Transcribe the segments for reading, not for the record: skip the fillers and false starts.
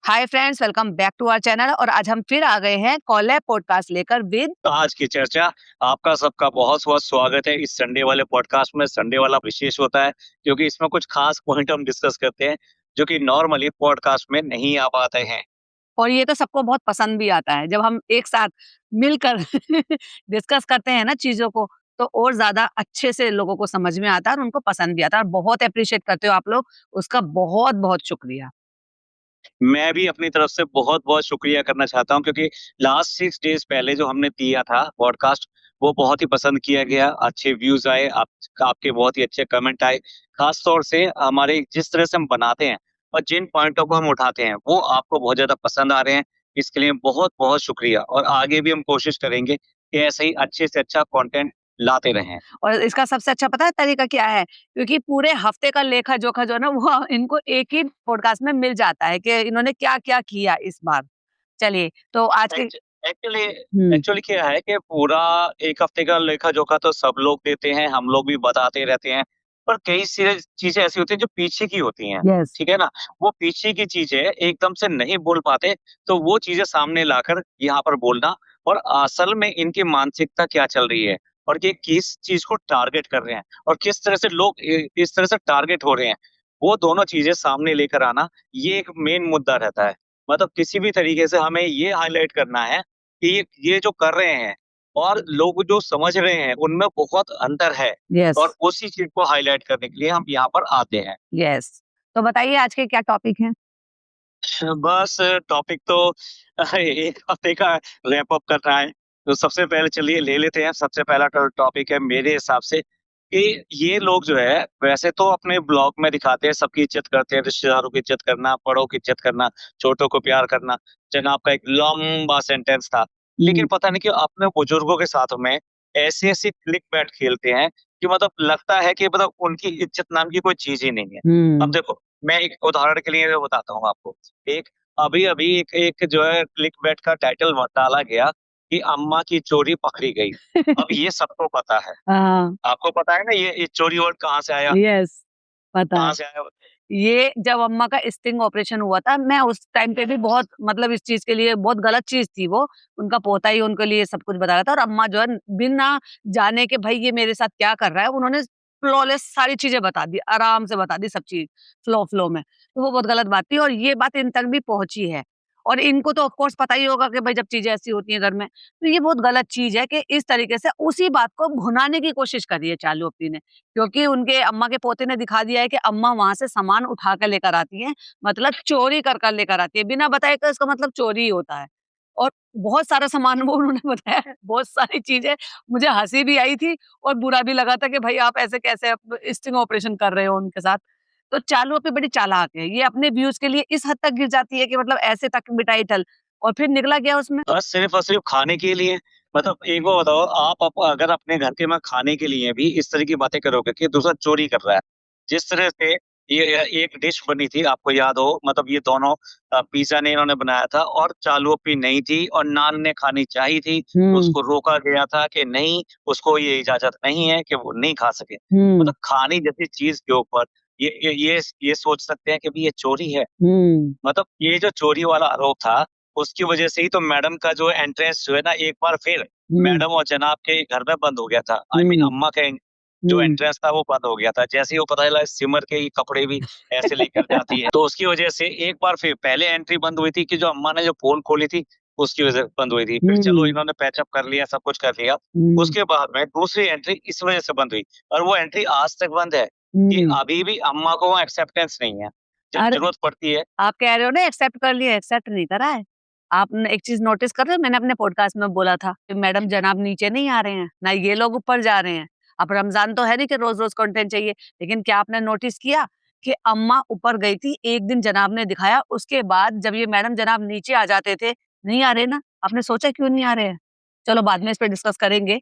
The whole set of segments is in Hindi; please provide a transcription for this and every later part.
Hi friends, welcome back to our channel. और आज हम फिर आ गए हैं कॉलैब पॉडकास्ट लेकर विद तो आज की चर्चा आपका सबका बहुत-बहुत स्वागत है इस संडे वाले पॉडकास्ट में। संडे वाला विशेष होता है क्योंकि इसमें कुछ खास पॉइंट हम डिस्कस करते हैं जो कि नॉर्मली पॉडकास्ट में नहीं आ पाते हैं। और ये तो सबको बहुत पसंद भी आता है जब हम एक साथ मिलकर डिस्कस करते हैं ना चीज़ों को, तो और ज़्यादा अच्छे से लोगों को समझ में आता है और उनको पसंद भी आता है और बहुत एप्रिशिएट करते हो आप लोग, उसका बहुत-बहुत शुक्रिया। मैं भी अपनी तरफ से बहुत-बहुत शुक्रिया करना चाहता हूँ क्योंकि लास्ट 6 डेज़ पहले जो हमने दिया था पॉडकास्ट, वो बहुत ही पसंद किया गया। अच्छे व्यूज़ आए, आपके बहुत ही अच्छे कमेंट आए। ख़ास तौर से हमारे जिस तरह से हम बनाते हैं और जिन पॉइंटों को हम उठाते हैं, वो आपको बहुत ज़्यादा पसंद आ रहे हैं। इसके लिए बहुत-बहुत शुक्रिया और आगे भी हम कोशिश करेंगे कि ऐसे ही अच्छे से अच्छा कंटेंट लाते रहें। और इसका सबसे अच्छा पता है तरीका क्या है? क्योंकि पूरे हफ्ते का लेखा-जोखा जो है ना वो इनको एक ही पॉडकास्ट में मिल जाता है कि इन्होंने क्या-क्या किया इस बार। चलिए, तो आज के एक्चुअली हुँ। एक्चुअली क्या है कि पूरा 1 हफ्ते का लेखा-जोखा तो सब लोग देते हैं, हम लोग भी बताते रहते हैं। पर कई चीज़ें ऐसी होती हैं जो पीछे की होती हैं, यस, ठीक है ना? वो पीछे की चीज़ें एकदम से नहीं बोल पाते, तो वो चीज़ें सामने लाकर यहाँ पर बोलना और असल में इनकी मानसिकता क्या चल रही है और ये किस चीज़ को टारगेट कर रहे हैं और किस तरह से लोग इस तरह से टारगेट हो रहे हैं, वो दोनों चीज़ें सामने लेकर आना, ये एक मेन मुद्दा रहता है। मतलब किसी भी तरीके से हमें ये हाइलाइट करना है कि ये जो कर रहे हैं और लोग जो समझ रहे हैं, उनमें बहुत अंतर है यस, और उसी चीज़ को हाइलाइट करने के लिए हम यहाँ पर आते हैं। यस। तो बताइए आज के क्या टॉपिक हैं? बस टॉपिक तो 1 हफ्ते का रैप अप करना है। तो सबसे पहले चलिए ले लेते हैं, सबसे पहला टॉपिक है मेरे हिसाब से कि ये लोग जो है वैसे तो अपने ब्लॉग में दिखाते हैं सबकी इज़्ज़त करते हैं, रिश्तेदारों की इज़्ज़त करना, बड़ों की इज़्ज़त करना, छोटों को प्यार करना। जनाब का एक लंबा सेंटेंस था। लेकिन हुँ, पता नहीं क्यों अपने बुजुर्गों के साथ में ऐसी-ऐसी क्लिकबैट खेलते हैं कि मतलब लगता है कि मतलब उनकी इज़्ज़त नाम की कोई चीज़ ही नहीं है। अब हुँ। देखो, मैं एक उदाहरण के लिए बताता हूँ आपको। एक अभी-अभी एक एक जो है क्लिकबैट का टाइटल डाला गया कि अम्मा की चोरी पकड़ी गई। अब ये सबको पता है। हाँ, आपको पता है ना ये चोरी वर्ड कहाँ से आया? यस, पता कहाँ है। से आया? ये जब अम्मा का स्टिंग ऑपरेशन हुआ था, मैं उस टाइम पे भी बहुत मतलब इस चीज़ के लिए बहुत गलत चीज़ थी वो। उनका पोता ही उनके लिए सब कुछ बता रहा था और अम्मा जो है बिना जाने के भई ये मेरे साथ क्या कर रहा है, उन्होंने फ्लॉलेस सारी चीज़ें बता दी, आराम से बता दी सब चीज़, फ्लो में। तो वो बहुत गलत बात थी और ये बात इन तक भी पहुँची है। और इनको तो ऑफ कोर्स पता ही होगा कि भई जब चीज़ें ऐसी होती हैं घर में, तो ये बहुत गलत चीज़ है कि इस तरीके से उसी बात को भुनाने की कोशिश करी है चालू अपनी ने। क्योंकि उनके अम्मा के पोते ने दिखा दिया है कि अम्मा वहाँ से सामान उठा कर लेकर आती हैं, मतलब चोरी कर कर लेकर आती है। बिना बताए तो इसका मतलब चोरी ही होता है। और बहुत सारा सामान वो उन्होंने बताया है, बहुत सारी चीज़ें मुझे हँसी भी आई थी और बुरा भी लगा था कि भई आप ऐसे कैसे स्टिंग ऑपरेशन कर रहे हो उनके साथ। तो चालू अपनी बड़ी चालाक है। ये अपने व्यूज़ के लिए इस हद तक गिर जाती है कि मतलब ऐसे तक भी टाइटल और फिर निकला क्या उसमें? बस सिर्फ़ और सिर्फ़ खाने के लिए। मतलब एक बात बताओ आप अगर अपने घर के में खाने के लिए भी इस तरह की बातें करोगे कि दूसरा चोरी कर रहा है। जिस तरह से ये एक डिश बनी थी आपको याद हो मतलब ये दोनों पिज़्ज़ा ने इन्होंने बनाया था और चालू अपनी नहीं थी और नान ने खानी चाहिए थी। हुँ, उसको रोका गया था कि नहीं, उसको ये इजाज़त नहीं है कि वो नहीं खा सके। हुँ, मतलब खाने जैसी चीज़ के ऊपर ये सोच सकते हैं कि भई ये चोरी है। हुँ, मतलब ये जो चोरी वाला आरोप था, उसकी वजह से ही तो मैडम का जो एंट्रेंस जो है ना एक बार फिर हुँ, मैडम और जनाब के घर में बंद हो गया था। आई मीन हुँ, अम्मा का जो हुँ, एंट्रेंस था वो बंद हो गया था। जैसे ही वो पता चला सिमर के ये कपड़े भी ऐसे लेकर जाती है, तो उसकी वजह से एक बार फिर पहले एंट्री बंद हुई थी कि जो अम्मा ने जो पोल खोली थी, उसकी वजह से बंद हुई थी। फिर चलो हुँ, इन्होंने पैचअप कर लिया, सब कुछ कर लिया। हुँ, उसके बाद में दूसरी एंट्री इस वजह से बंद हुई और वो एंट्री आज तक बंद है कि हुँ। अभी भी अम्मा को वहाँ एक्सेप्टेंस नहीं है। जब अरे! ज़रूरत पड़ती है आप कह रहे हो ना एक्सेप्ट कर लिया, एक्सेप्ट नहीं करा है। आपने एक चीज़ नोटिस कर रहे हो मैंने अपने पॉडकास्ट में बोला था कि मैडम जनाब नीचे नहीं आ रहे हैं, ना ये लोग ऊपर जा रहे हैं। अब रमज़ान तो है नहीं कि रोज़-रोज़ कंटेंट चाहिए, लेकिन क्या आपने नोटिस किया कि अम्मा ऊपर गई थी, एक दिन जनाब ने दिखाया, उसके बाद जब ये मैडम जनाब नीचे आ जाते थे, नहीं आ रहे ना, आपने सोचा क्यों नहीं आ रहे हैं? चलो बाद में इस पे डिस्कस करेंगे,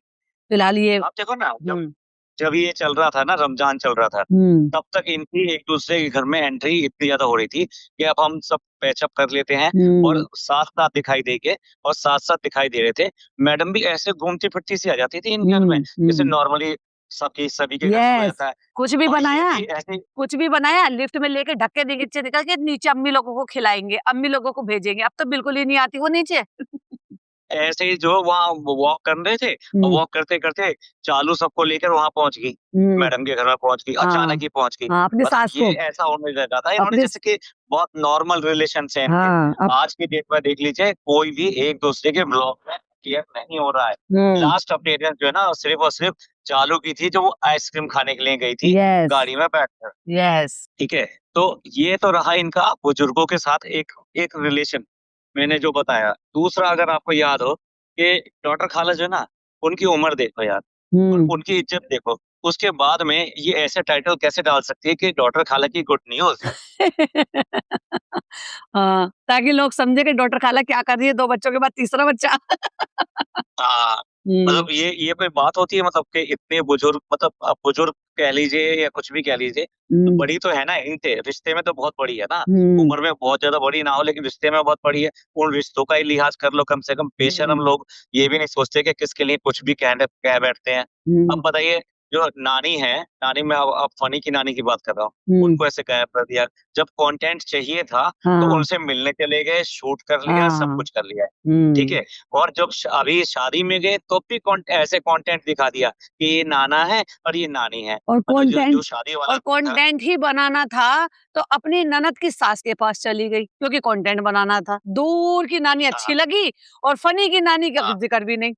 फिलहाल ये आप देखो ना जब हुँ, जब ये चल रहा था ना रमज़ान चल रहा था, हुँ, तब तक इनकी एक-दूसरे के घर में एंट्री इतनी ज़्यादा हो रही थी कि अब हम सब पैचअप कर लेते हैं और हुँ, साथ-साथ दिखाई देंगे और साथ-साथ दिखाई दे रहे थे। मैडम भी ऐसे घूमती-फिरती सी आ जाती थी इन घर में, हुँ, जैसे हुँ, नॉर्मली सबकी सभी के घर में हो यस, जाता है। कुछ भी और ये बनाया भी ऐसे कुछ भी बनाया लिफ्ट में लेके ढक के नीचे निकल के नीचे अम्मी लोगों को खिलाएँगे, अम्मी लोगों को भेजेंगे। अब तो बिल्कुल ही नहीं आती वो नीचे। ऐसे ही जो वहाँ वॉक कर रहे थे और हुँ, वॉक करते-करते चालू सबको लेकर वहाँ पहुँच गई। हुँ, मैडम के घर में पहुँच गई, हाँ, अचानक ही पहुँच गई। हाँ, अपनी मतलब सास ये को ऐसा होने लगा था, इन्होंने अपने स जैसे कि बहुत नॉर्मल रिलेशन्स हैं इनके। हाँ, आज की डेट में देख लीजिए कोई भी एक-दूसरे के ब्लॉग में क्लियर नहीं हो रहा है। हुँ, लास्ट अपडेटें जो है ना सिर्फ़ और सिर्फ़ चालू की थी, जो वो आइसक्रीम खाने के लिए गई थी यस, गाड़ी में बैठकर। यस। ठीक है? तो ये तो रहा इनका बुजुर्गों के साथ एक एक रिलेशन, मैंने जो बताया। दूसरा अगर आपको याद हो कि डॉक्टर खाला जो है ना, उनकी उम्र देखो यार, हुँ। उनकी इज़्ज़त देखो। उसके बाद में ये ऐसे टाइटल कैसे डाल सकती है कि डॉक्टर खाला की गुड न्यूज़। हाँ, ताकि लोग समझे कि डॉक्टर खाला क्या कर रही है 2 बच्चों के बाद तीसरा बच्चा। हाँ, हुँ, मतलब ये कोई बात होती है मतलब कि इतने बुजुर्ग मतलब बुजुर्ग कह लीजिए या कुछ भी कह लीजिए, तो हुँ, बड़ी तो है ना इनसे, रिश्ते में तो बहुत बड़ी है ना। हुँ, उम्र में बहुत ज़्यादा बड़ी ना हो लेकिन रिश्ते में बहुत बड़ी है। उन रिश्तों का ही लिहाज़ कर लो कम से कम। बेशर्म हुँ, लोग ये भी नहीं सोचते कि किसके लिए कुछ भी कह बैठते हैं। अब हुँ, बताइए जो नानी है, नानी मैं अब फनी की नानी की बात कर रहा हूँ, हुँ, उनको ऐसे गायब कर दिया। जब कंटेंट चाहिए था, तो हाँ, उनसे मिलने चले गए, शूट कर लिया, सब हाँ, कुछ कर लिया। ठीक हुँ। है? और जब अभी शादी में गए तो भी ऐसे कंटेंट दिखा दिया कि ये नाना है और ये नानी है। और मतलब जो जो कंटेंट शादी वाला था। कंटेंट ही बनाना था, तो अपनी ननद की सास के पास चली गई, क्योंकि कंटेंट बनाना था। दूर की नानी अच्छी हाँ, लगी और फनी की नानी का हाँ, ज़िक्र भी नहीं।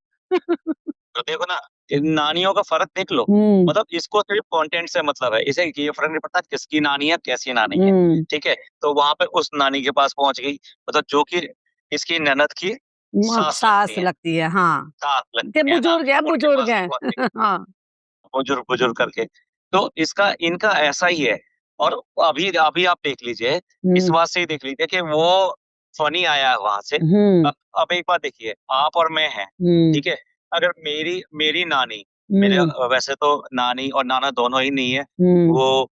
तो देखो ना, इन नानियों का फ़र्क देख लो। हुँ, मतलब इसको सिर्फ़ कंटेंट से मतलब है। इसे ये फ़र्क नहीं पड़ता किसकी नानी है, कैसी नानी है। हुँ, ठीक है? तो वहाँ पे उस नानी के पास पहुँच गई, मतलब जो कि इसकी ननद की म सास लगती सास हैं, लगती है, हाँ। सास के लगती है ना, बुजुर्ग है, उनके बुजुर्ग पास हैं। पहुँच गई। हाँ। बुजुर्ग-बुजुर्ग करके। तो इसका इनका ऐसा ही है और अभी अभी आप देख लीजिए, इस हुँ, बात से ही देख लीजिए कि वो फ़नी आया है वहाँ से। हुँ, अब एक बात देखिए, आप और मैं हैं, हुँ, ठीक है? अगर मेरी मेरी नानी मेरे हुँ, वैसे तो नानी और नाना दोनों ही नहीं है, हुँ, वो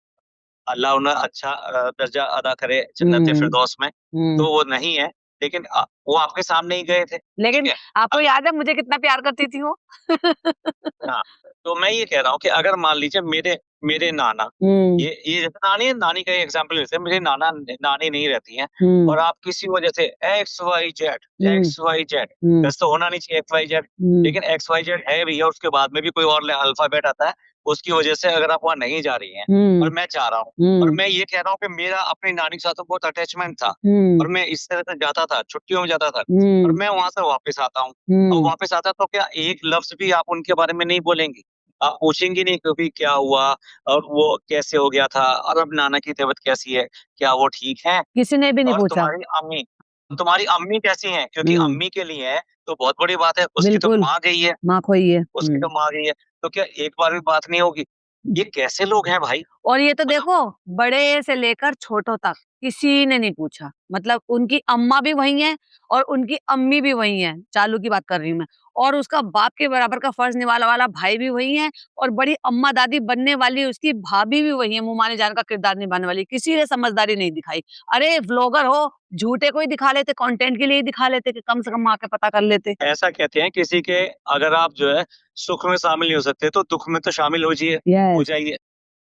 अल्लाह उन्हें अच्छा दर्जा अदा करे हुँ, जन्नत-ए-फ़िरदौस में, हुँ। तो वो नहीं है, लेकिन वो आपके सामने ही गए थे, ठीक लेकिन है? आपको याद है मुझे कितना प्यार करती थी वो? हाँ, तो मैं ये कह रहा हूँ कि अगर मान लीजिए मेरे मेरे नाना, हुँ, ये जैसे नानी है, नानी का एग्ज़ाम्पल लेते हैं, मेरे नानी नहीं रहती हैं हुँ, और आप किसी वजह से हुँ, एक्स-वाई-ज़ेड हुँ, वैसे तो होना नहीं चाहिए एक्स-वाई-ज़ेड, हुँ, लेकिन एक्स-वाई-ज़ेड है भी है, उसके बाद में भी कोई और अल्फ़ाबेट आता है, उसकी वजह से अगर आप वहाँ नहीं जा रही हैं और हुँ, मैं जा रहा हूँ और हुँ, मैं ये कह रहा हूँ कि मेरा अपनी नानी के साथ तो बहुत अटैचमेंट था हुँ, और मैं इस तरह से जाता था, छुट्टियों में जाता था और हुँ, मैं वहाँ से वापस आता हूँ और हुँ, वापस आता तो क्या एक लफ्ज़ भी आप उनके बारे में नहीं बोलेंगी? आप पूछेंगी नहीं कभी क्या हुआ और वो कैसे हो गया था और अब नाना की तबीयत कैसी है? क्या वो ठीक हैं? किसी ने भी नहीं और पूछा। तुम्हारी अम्मी कैसी हैं? क्योंकि हुँ, अम्मी के लिए तो बहुत बड़ी बात है, उसकी तो बिल्कुल, माँ गई है, माँ खोई है। उसकी हुँ। तो माँ गई है, तो क्या एक बार भी बात नहीं होगी? ये कैसे लोग हैं भाई? और ये तो मतलब देखो बड़े से लेकर छोटों तक किसी ने नहीं पूछा। मतलब उनकी अम्मा भी वही हैं और उनकी अम्मी भी वही हैं, चालू की बात कर रही हूँ मैं। और उसका बाप के बराबर का फर्ज़ निभाने वाला भाई भी वही है और बड़ी अम्मा दादी बनने वाली उसकी भाभी भी वही है, मुँह माने जान का किरदार निभाने वाली। किसी ने समझदारी नहीं दिखाई। अरे व्लॉगर हो, झूठे को ही दिखा लेते, कंटेंट के लिए ही दिखा लेते कि कम से कम आके पता कर लेते। ऐसा कहते हैं किसी के अगर आप जो है सुख में शामिल नहीं हो सकते, तो दुःख में तो शामिल हो यस। जाइए।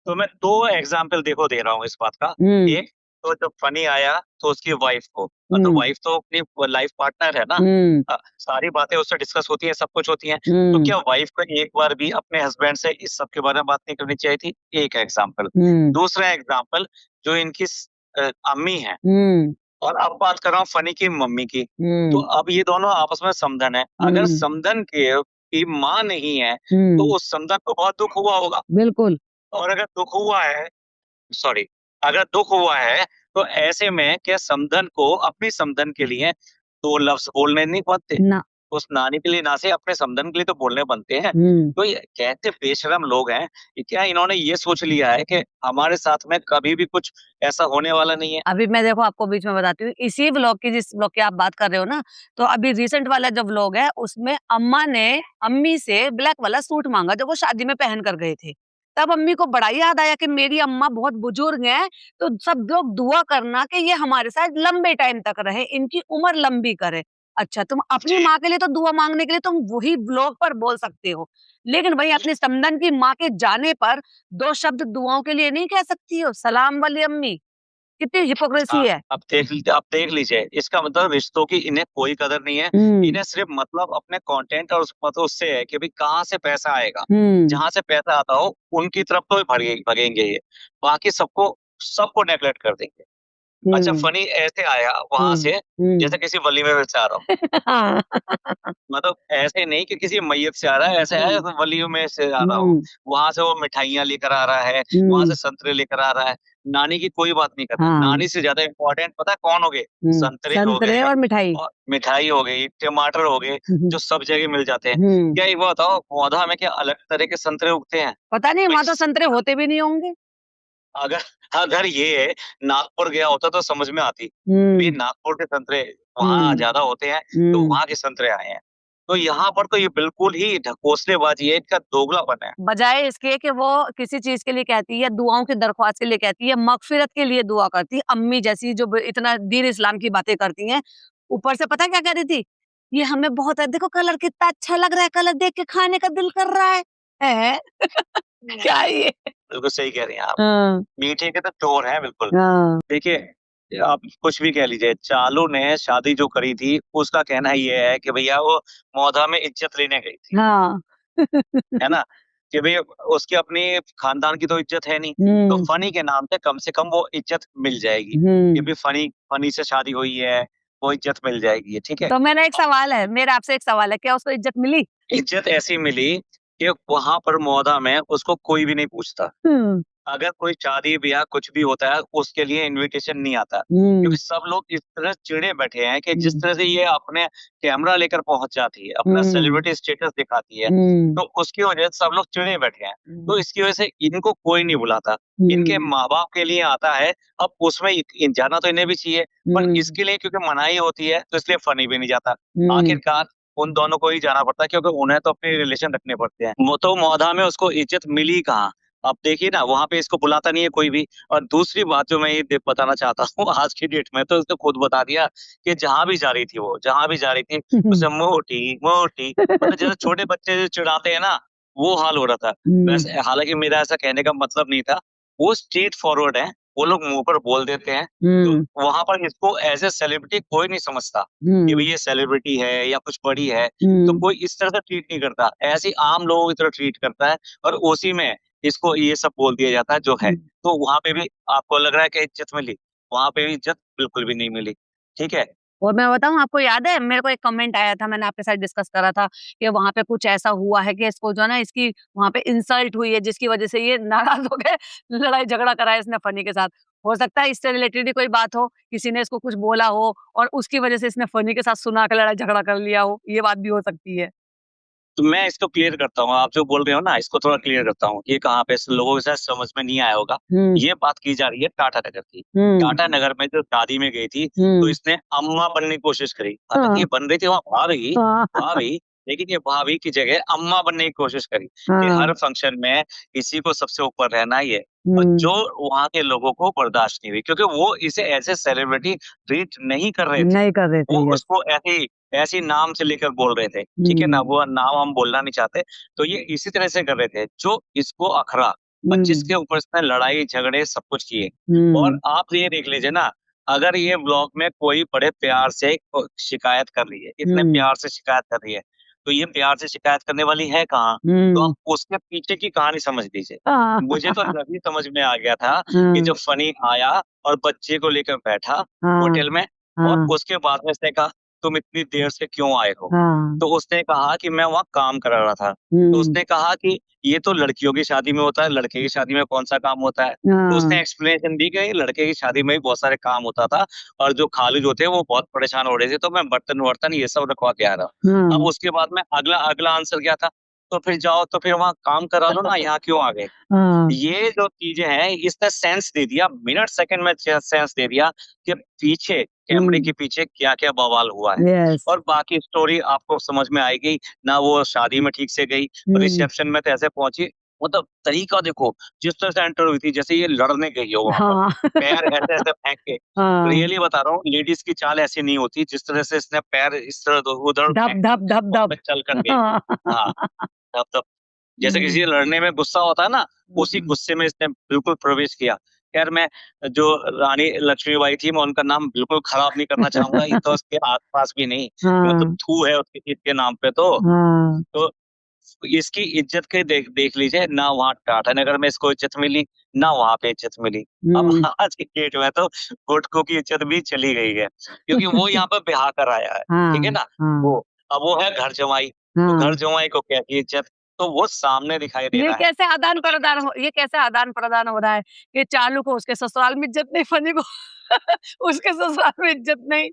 तो मैं 2 एग्ज़ाम्पल देखो दे रहा हूँ इस बात का। हुँ, एक तो जब फनी आया तो उसकी वाइफ़ को, तो हुँ, वाइफ़ तो अपनी लाइफ़ पार्टनर है ना। हुँ, सारी बातें उससे डिस्कस होती हैं, सब कुछ होती हैं। तो हुँ, क्या वाइफ़ को एक बार भी अपने हस्बैंड से इस सब के बारे में बात नहीं करनी चाहिए थी? एक एग्ज़ाम्पल। हुँ, दूसरा एग्ज़ाम्पल जो इनकी अम्मी हैं हुँ, और अब बात कर रहा हूँ फनी की मम्मी की। तो हुँ, अब ये दोनों आपस में समधन है। अगर हुँ, समधन की माँ नहीं है, तो हुँ, उस समधन को बहुत दुःख हुआ होगा बिल्कुल। और अगर दुःख हुआ है सॉरी, अगर दुःख हुआ है, तो ऐसे में क्या समधन को अपनी समधन के लिए 2 लफ्ज़ बोलने नहीं बनते? ना उस नानी के लिए ना सही अपने समधन के लिए तो बोलने बनते हैं। हुँ। तो ये कैसे बेशर्म लोग हैं, ये क्या इन्होंने ये सोच लिया है कि हमारे साथ में कभी भी कुछ ऐसा होने वाला नहीं है? अभी मैं देखो आपको बीच में बताती हूँ, इसी व्लॉग की जिस व्लॉग की आप बात कर रहे हो ना, तो अभी रिसेंट वाला जो व्लॉग है उसमें अम्मा ने अम्मी से ब्लैक वाला सूट माँगा जो वो शादी में पहन कर गए थे। तब अम्मी को बड़ा ही याद आया कि मेरी अम्मा बहुत बुजुर्ग हैं, तो सब लोग दुआ करना कि ये हमारे साथ लंबे टाइम तक रहे, इनकी उम्र लंबी करे। अच्छा, तुम अपनी जी। माँ के लिए तो दुआ माँगने के लिए तुम वही ब्लॉग पर बोल सकते हो। लेकिन वहीं अपनी समधन की माँ के जाने पर 2 शब्द दुआओं के लिए नहीं कह सकती हो? सलाम वाली अम्मी, कितनी हिपोक्रेसी हाँ, है। अब देख लीजिए, इसका मतलब रिश्तों की इन्हें कोई कदर नहीं है। हुँ, इन्हें सिर्फ़ मतलब अपने कंटेंट और उससे है कि भई कहाँ से पैसा आएगा। हुँ, जहाँ से पैसा आता हो, उनकी तरफ तो भगेंगे ये। बाकी सबको सबको नेगलेक्ट कर देंगे। अच्छा हुँ, फ़नी ऐसे आया वहाँ हुँ, से, हुँ। जैसे किसी वलीमे में से आ रहा हो। हाँ। मतलब ऐसे नहीं कि किसी मैयत से आ रहा है, ऐसे है हुँ, वलियों में से आ रहा हो। हुँ, वहाँ से वो मिठाइयाँ लेकर आ रहा है, वहाँ से हुँ, संतरे लेकर आ रहा है। नानी की कोई बात नहीं करता। हाँ, नानी से ज़्यादा इम्पोर्टेंट पता है कौन हो गए? हुँ, संतरे हो संतरे गए और मिठाई। और मिठाई हो गई, टमाटर हो गए, हुँ, हुँ, जो सब जगह मिल जाते हैं। हुँ। क्या एक बात बताओ, पौधा में क्या अलग तरह के संतरे उगते हैं? पता नहीं भई वहाँ तो स संतरे होते भी नहीं होंगे। अगर अगर ये नागपुर गया होता तो समझ में आती। ये हुँ, नागपुर के संतरे वहाँ हुँ, ज़्यादा होते हैं, तो हुँ। वहाँ के संतरे आए हैं। तो यहाँ पर तो ये बिल्कुल ही ढकोसलेबाज़ी है, इनका दोगलापन है। बजाए इसके कि वो किसी चीज़ के लिए कहती है, दुआओं की दरख्वास्त के लिए कहती है, मग़फ़िरत के लिए दुआ करती है। अम्मी जैसी जो ब इतना दीन इस्लाम की बातें करती हैं, ऊपर से पता है क्या कह रही थी? ये हमें बहुत है देखो कलर कितना अच्छा लग रहा है, कलर देख के खाने का दिल कर रहा है। हैं? क्या ये? बिल्कुल सही कह रही हैं आप। हाँ, मीठे के तो चोर हैं बिल्कुल। हाँ, देखिए, आप कुछ भी कह लीजिए, चालू ने शादी जो करी थी, उसका कहना ये है कि भैया वो मौधा में इज़्ज़त लेने गई थी, हाँ। है ना? कि भई उसकी अपनी खानदान की तो इज़्ज़त है नहीं, तो हुँ, फ़नी के नाम पे कम से कम वो इज़्ज़त मिल जाएगी, कि हुँ। भई फ़नी फ़नी से शादी हुई है, वो इज़्ज़त मिल जाएगी, ठीक है? तो मेरा आपसे एक सवाल है, क्या उसको इज़्ज़त मिली? इज़्ज़त ऐसी मिली कि वहाँ पर मौधा में उसको कोई भी नहीं पूछता। हुँ, अगर कोई शादी-ब्याह कुछ भी होता है, उसके लिए इन्विटेशन नहीं आता। क्योंकि हुँ, सब लोग इस तरह चिढ़े बैठे हैं कि जिस हुँ, तरह से ये अपने कैमरा लेकर पहुँच जाती है, अपना हुँ, सेलिब्रिटी स्टेटस दिखाती है, हुँ, तो उसकी वजह से सब लोग चिढ़े बैठे हैं। हुँ, तो इसकी वजह से इनको कोई नहीं बुलाता। इनके हुँ, माँ-बाप के लिए आता है, अब उसमें जाना तो इन्हें भी चाहिए, पर हुँ, इसके लिए क्योंकि मनाही होती है, तो इसलिए फनी भी नहीं जाता। हुँ, आखिरकार उन दोनों को ही जाना पड़ता है क्योंकि उन्हें तो अपने रिलेशन रखने पड़ते हैं। वो तो मौधा में उसको इज़्ज़त मिली कहाँ? अब देखिए ना, वहाँ पे इसको बुलाता नहीं है कोई भी। और दूसरी बात जो मैं ये बताना चाहता हूँ आज की डेट में तो उसने खुद बता दिया कि जहाँ भी जा रही थी वो, जहाँ भी जा रही थी, उसे मोटी, मोटी मतलब जैसे छोटे बच्चे जो चिढ़ाते हैं ना, वो हाल हो रहा था। हुँ, वैसे हालाँकि मेरा ऐसा कहने का मतलब नहीं था। वो स्ट्रेट फॉरवर्ड हैं, वो लोग मुँह पर बोल देते हैं, तो हुँ, वहाँ पर इसको एज़ अ सेलिब्रिटी कोई नहीं समझता कि भई हुँ, ये सेलिब्रिटी है या कुछ बड़ी है, तो हुँ, कोई इस तरह से ट्रीट नहीं करता। ऐसे ही आम लोगों की तरह ट्रीट करता है और उसी में इसको ये सब बोल दिया जाता है जो है। हुँ। तो वहाँ पे भी आपको लग रहा है कि इज़्ज़त मिली, वहाँ पे भी इज़्ज़त बिल्कुल भी नहीं मिली। ठीक है? और मैं बताऊँ आपको याद है मेरे को एक कमेंट आया था मैंने आपके साथ डिस्कस करा था कि वहाँ पे कुछ ऐसा हुआ है कि इसको जो है ना इसकी वहाँ पे इंसल्ट हुई है जिसकी वज़ह से ये नाराज़ हो गए, लड़ाई झगड़ा करा है इसने फनी के साथ। हो सकता है इससे रिलेटेड ही कोई बात हो, किसी ने इसको कुछ बोला हो और उसकी वज़ह से इसने फनी के साथ सुना के लड़ाई झगड़ा कर लिया हो, ये बात भी हो सकती है। तो मैं इसको क्लियर करता हूँ, आप जो बोल रहे हो ना इसको थोड़ा क्लियर करता हूँ। ये कहाँ पे लोगों को शायद समझ में नहीं आया होगा। हुँ, ये बात की जा रही है टाटा नगर की। हुँ, टाटा नगर में जो शादी में गई थी, तो हुँ। इसने अम्मा बनने की कोशिश करी। हालाँकि हाँ, ये बन रही थी वहाँ भाभी, हाँ, भाभी, लेकिन ये भाभी की जगह अम्मा बनने की कोशिश करी कि हाँ। हर फंक्शन में इसी को सबसे ऊपर रहना ही है। और हुँ, जो वहाँ के लोगों को बर्दाश्त नहीं हुई क्योंकि वो इसे एज़ अ सेलिब्रिटी ट्रीट नहीं कर रहे थे। नहीं कर रहे वो थे, यस। उसको ऐसे ही नाम से लेकर बोल रहे थे, ठीक है ना? हुँ, वो नाम हम बोलना नहीं चाहते, तो ये इसी तरह से कर रहे थे, जो इसको अखरा और हुँ, जिसके ऊपर इसने लड़ाई झगड़े सब कुछ किए। और हुँ, आप ये देख लीजिए ना, अगर ये ब्लॉग में कोई बड़े प्यार से शिकायत कर रही है, इतने हुँ, प्यार से शिकायत कर रही है, तो ये प्यार से शिकायत करने वाली है कहाँ? तो आप हुँ। उसके पीछे की कहानी समझ लीजिए। हाँ, मुझे तो तभी समझ में आ गया था कि हाँ, जब फनी आया और बच्चे को लेकर बैठा हाँ, होटल में और हाँ, उसके बाद में उसने कहा, "तुम इतनी देर से क्यों आए हो?" हाँ, तो उसने कहा कि मैं वहाँ काम कर रहा था। तो हुँ, उसने कहा कि ये तो लड़कियों की शादी में होता है, लड़के की शादी में कौन-सा काम होता है? तो हाँ, उसने एक्सप्लेनेशन दी कि लड़के की शादी में भी बहुत सारे काम होता था और जो खालू जो थे वो बहुत परेशान हो रहे थे, तो मैं बर्तन-वर्तन ये सब रखवा के आ रहा हूँ। अब हाँ, उसके बाद में अगला अगला आंसर क्या था? तो फिर जाओ तो फिर वहाँ काम करा लो ना, यहाँ क्यों आ गए? हाँ, ये जो चीज़ें हैं, इसने सेंस दे दिया, मिनट सेकंड में सेंस दे दिया कि पीछे कैमरे हुँ, के पीछे क्या-क्या बवाल हुआ है। यस, और बाकी स्टोरी आपको समझ में आएगी, ना वो शादी में ठीक से गई, हुँ, रिसेप्शन में तो ऐसे पहुँची मतलब तरीका देखो, जिस तरह से एंटर हुई थी, जैसे ये लड़ने गई हो वहां पर, हाँ पैर ऐसे ऐसे फेंक के। हाँ, रियली बता रहा हूँ, लेडीज की चाल ऐसी नहीं होती, जिस तरह से इसने पैर इस तरह उधर धप फेंक धप धप वहां धप। पे चल करके। हाँ हाँ, तब तब जैसे किसी हम्म, से लड़ने में गुस्सा होता है ना, उसी हम्म, गुस्से में इसने बिल्कुल प्रवेश किया। खैर, मैं जो रानी लक्ष्मीबाई थी, मैं उनका नाम बिल्कुल खराब नहीं करना चाहूंगा, ये तो उसके आसपास भी नहीं, ये मतलब हाँ थू है उसके चीज के नाम पे तो। हाँ, तो इसकी इज्जत के देख देख लीजिए ना, वहाँ टाटानगर में इसको इज्जत मिली, ना वहां पे इज्जत मिली। अब हम्म, आज की डेट में तो गुटकों की इज्जत भी चली गई है, क्योंकि वो यहाँ पर ब्याह कर आया है, ठीक है हाँ ना। वो हाँ अब वो है घर जमाई, तो घर हाँ। जमाई को कैसी इज्जत, तो वो सामने दिखाई दे ये रहा है। कैसे आदान तो देखिए, प्रदान हो ये कैसे आदान प्रदान हो रहा है कि चालू को उसके ससुराल में इज्जत नहीं, फनी को उसके ससुराल में इज्जत नहीं।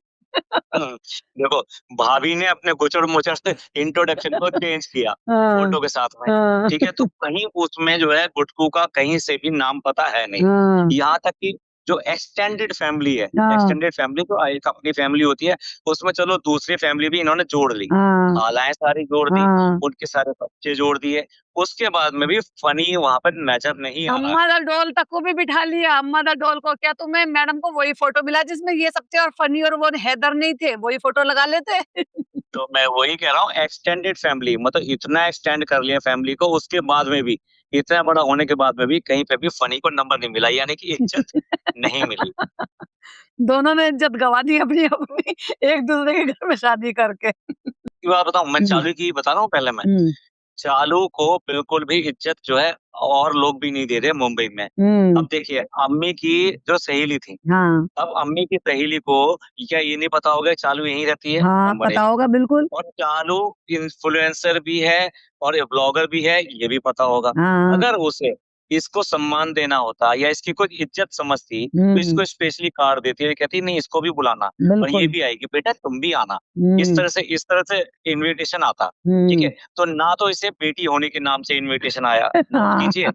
देखो, भाभी ने अपने गुचड़ मुचड़ से इंट्रोडक्शन को चेंज किया हाँ फोटो के साथ में, हाँ ठीक है, तो कहीं उसमें जो है गुटकू का कहीं से भी नाम पता है नहीं। हाँ यहाँ तक कि जो एक्सटेंडेड फैमिली है, हाँ एक्सटेंडेड फैमिली तो एक अपनी फैमिली होती है, उसमें चलो दूसरी फैमिली भी इन्होंने जोड़ ली, हाँ खालाएं सारी जोड़ दी, हाँ। उनके सारे बच्चे जोड़ दिए, उसके बाद में भी फनी वहां पर नजर नहीं आ रहा है। अम्मा दा डोल तक को भी बिठा लिया। अम्मा दा डोल को क्या तुम्हें मैडम को वही फोटो मिला जिसमें ये सब थे और फनी और वो हैदर नहीं थे, वही फोटो लगा लेते। तो मैं वही कह रहा हूँ, एक्सटेंडेड फैमिली, मतलब इतना एक्सटेंड कर लिया फैमिली को, उसके बाद में भी, इतना बड़ा होने के बाद में भी कहीं पे भी फनी को नंबर नहीं मिला, यानी कि इज्जत नहीं मिली। दोनों ने इज्जत गवा दी अपनी अपनी, एक दूसरे के घर में शादी करके। एक बात बताऊं, मैं हम्म चालू की बता रहा हूँ पहले मैं, हम्म चालू को बिल्कुल भी इज्जत जो है और लोग भी नहीं दे रहे मुंबई में। हम्म, अब देखिए, अम्मी की जो सहेली थी, हाँ अब अम्मी की सहेली को क्या ये नहीं पता होगा कि चालू यहीं रहती है? हाँ, नंबर पता एक। होगा बिल्कुल। और चालू इन्फ्लुएंसर भी है और ब्लॉगर भी है, ये भी पता होगा। हाँ, अगर उसे इसको सम्मान देना होता या इसकी कुछ इज्जत समझती, तो हम्म, इसको स्पेशली कार्ड देती है, कहती नहीं इसको भी बुलाना, और ये बिल्कुल। भी आएगी, बेटा तुम भी आना। हम्म इस तरह से इनविटेशन आता, ठीक है। हम्म, तो ना तो इसे बेटी होने के नाम से इनविटेशन आया, नोट हाँ, कीजिए,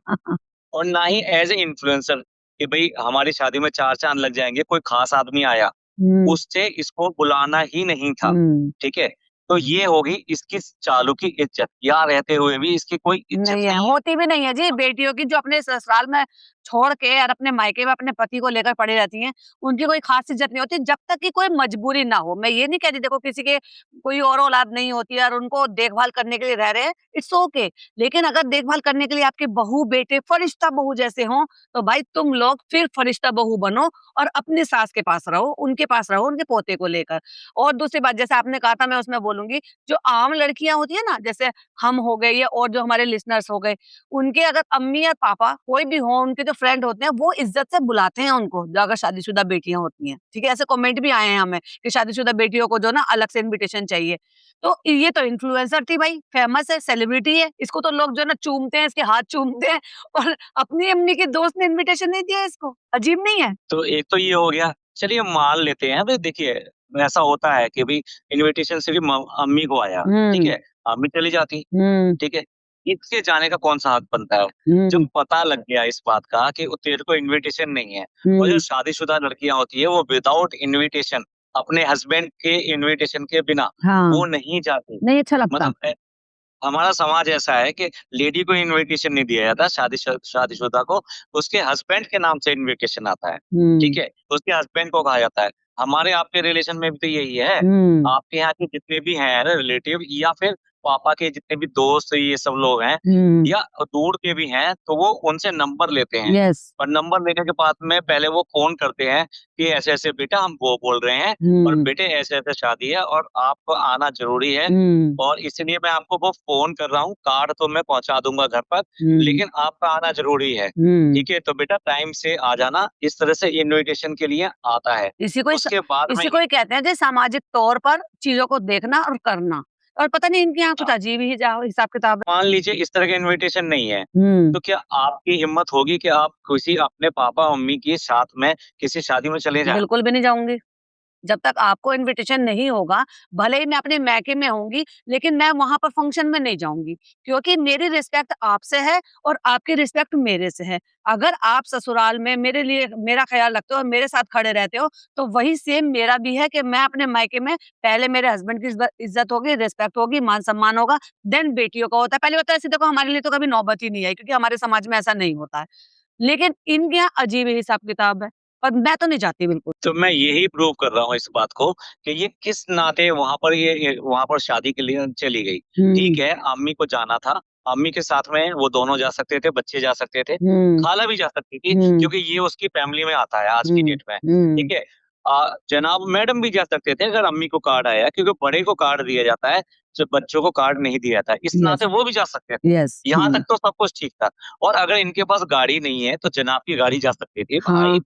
और ना ही एज ए इन्फ्लुएंसर कि भाई हमारी शादी में 4 चांद लग जाएंगे, कोई खास आदमी आया, हम्म उससे इसको बुलाना ही नहीं था, हम्म। ठीक है। तो ये होगी इसकी चालू की इज्जत, यहाँ रहते हुए भी इसकी कोई इज्जत नहीं है, नहीं है। होती भी नहीं है जी। बेटियों की जो अपने ससुराल में छोड़ के और अपने मायके में अपने पति को लेकर पड़ी रहती हैं, उनकी कोई खास इज्जत नहीं होती जब तक कि कोई मजबूरी ना हो। मैं ये नहीं कहती, देखो किसी के कोई और औलाद नहीं होती है और उनको देखभाल करने के लिए रह रहे हैं, इट्स ओके। लेकिन अगर देखभाल करने के लिए आपके बहू बेटे फरिश्ता बहू जैसे हों, तो भाई तुम लोग फिर फरिश्ता बहू बनो और अपनी सास के पास रहो, उनके पोते को लेकर। और दूसरी बात, जैसे आपने कहा था, मैं उसमें बोलूंगी, जो आम लड़कियां होती है ना, जैसे हम हो गए या और जो हमारे लिसनर्स हो गए, उनके अगर अम्मी या पापा कोई भी हो, उनके जो फ्रेंड होते हैं, वो इज्जत से बुलाते हैं उनको, जो अगर शादीशुदा बेटियां होती हैं, ठीक है। ऐसे कमेंट भी आए हैं हमें कि शादीशुदा बेटियों को जो ना अलग से इनविटेशन चाहिए। तो ये तो इन्फ्लुएंसर थी भाई, फेमस है, सेलिब्रिटी है, इसको तो लोग जो ना चूमते हैं, इसके हाथ चूमते हैं, और अपनी अम्मी के दोस्त ने इनविटेशन नहीं दिया इसको, अजीब नहीं है? तो एक तो ये हो गया, चलिए मान लेते हैं भाई, देखिए ऐसा होता है कि भाई इनविटेशन सिर्फ अम्मी को आया, ठीक हम्म है, अम्मी चली जाती, हम्म ठीक है, इसके जाने का कौन सा हक बनता है? जब हम्म पता लग गया इस बात का कि तेरे को इनविटेशन नहीं है, और जो हम्म, शादीशुदा लड़कियां होती है वो विदाउट इनविटेशन, अपने हस्बैंड के इनविटेशन के बिना हाँ, वो नहीं जाती। नहीं अच्छा लगता। मतलब हमारा समाज ऐसा है कि लेडी को इनविटेशन नहीं दिया जाता, शादीशुदा को उसके हस्बैंड के नाम से इनविटेशन आता है, ठीक हम्म है, उसके हस्बैंड को कहा जाता है। हमारे आपके रिलेशन में भी तो यही है, हम्म आपके यहाँ के जितने भी हैं रिलेटिव, या फिर पापा के जितने भी दोस्त ये सब लोग हैं, हम्म, या दूर के भी हैं, तो वो उनसे नंबर लेते हैं, यस, और नंबर लेने के बाद में पहले वो फोन करते हैं कि ऐसे ऐसे बेटा हम वो बोल रहे हैं, और हम्म बेटे ऐसे ऐसे शादी है और आपको आना जरूरी है, हम्म और इसलिए मैं आपको वो फोन कर रहा हूँ, कार्ड तो मैं पहुंचा दूंगा घर पर, हम्म लेकिन आपका आना जरूरी है, हम्म। ठीक है, तो बेटा टाइम से आ जाना, इस तरह से इनविटेशन के लिए आता है। इसी को उसके बाद में इसी को ही कहते हैं जी सामाजिक तौर पर चीजों को देखना और करना। और पता नहीं इनके यहाँ कुछ हाँ, अजीब ही जा हिसाब किताब है। मान लीजिए इस तरह का इनविटेशन नहीं है, हम्म, तो क्या आपकी हिम्मत होगी कि आप किसी अपने पापा मम्मी के साथ में किसी शादी में चले जाएं? बिल्कुल भी नहीं जाऊंगी। जब तक आपको इन्विटेशन नहीं होगा, भले ही मैं अपने मायके में होंगी, लेकिन मैं वहाँ पर फंक्शन में नहीं जाऊँगी, क्योंकि मेरी रिस्पेक्ट आपसे है और आपकी रिस्पेक्ट मेरे से है। अगर आप ससुराल में मेरे लिए मेरा ख़्याल रखते हो और मेरे साथ खड़े रहते हो, तो वही सेम मेरा भी है कि मैं अपने मायके में पहले मेरे हस्बैंड की इज़्ज़त होगी, रिस्पेक्ट होगी, मान-सम्मान होगा, देन बेटियों का होता है। पहली बात तो ऐसे देखो हमारे लिए तो कभी नौबत ही नहीं आई, क्योंकि हमारे समाज में ऐसा नहीं होता है। लेकिन इनके यहाँ अजीब ही हिसाब-किताब है, और मैं तो नहीं जाती बिल्कुल। तो मैं यही प्रूव कर रहा हूँ इस बात को कि ये किस नाते वहाँ पर ये वहाँ पर शादी के लिए चली गई। ठीक हुँ, है, अम्मी को जाना था, अम्मी के साथ में वो दोनों जा सकते थे, बच्चे जा सकते थे, हुँ, खाला भी जा सकती थी हुँ, क्योंकि ये उसकी फैमिली में आता है आज की हुँ, डेट में, हुँ, ठीक है? जनाब मैडम भी जा सकते थे अगर अम्मी को कार्ड आया क्योंकि बड़े को कार्ड दिया जाता है, जब बच्चों को कार्ड नहीं दिया जाता है, इस नाते यस, वो भी जा सकते थे। यस, यहाँ तक तो सब कुछ ठीक था और अगर इनके पास गाड़ी नहीं है, तो जनाब की गाड़ी जा सकती थी। भाई हाँ,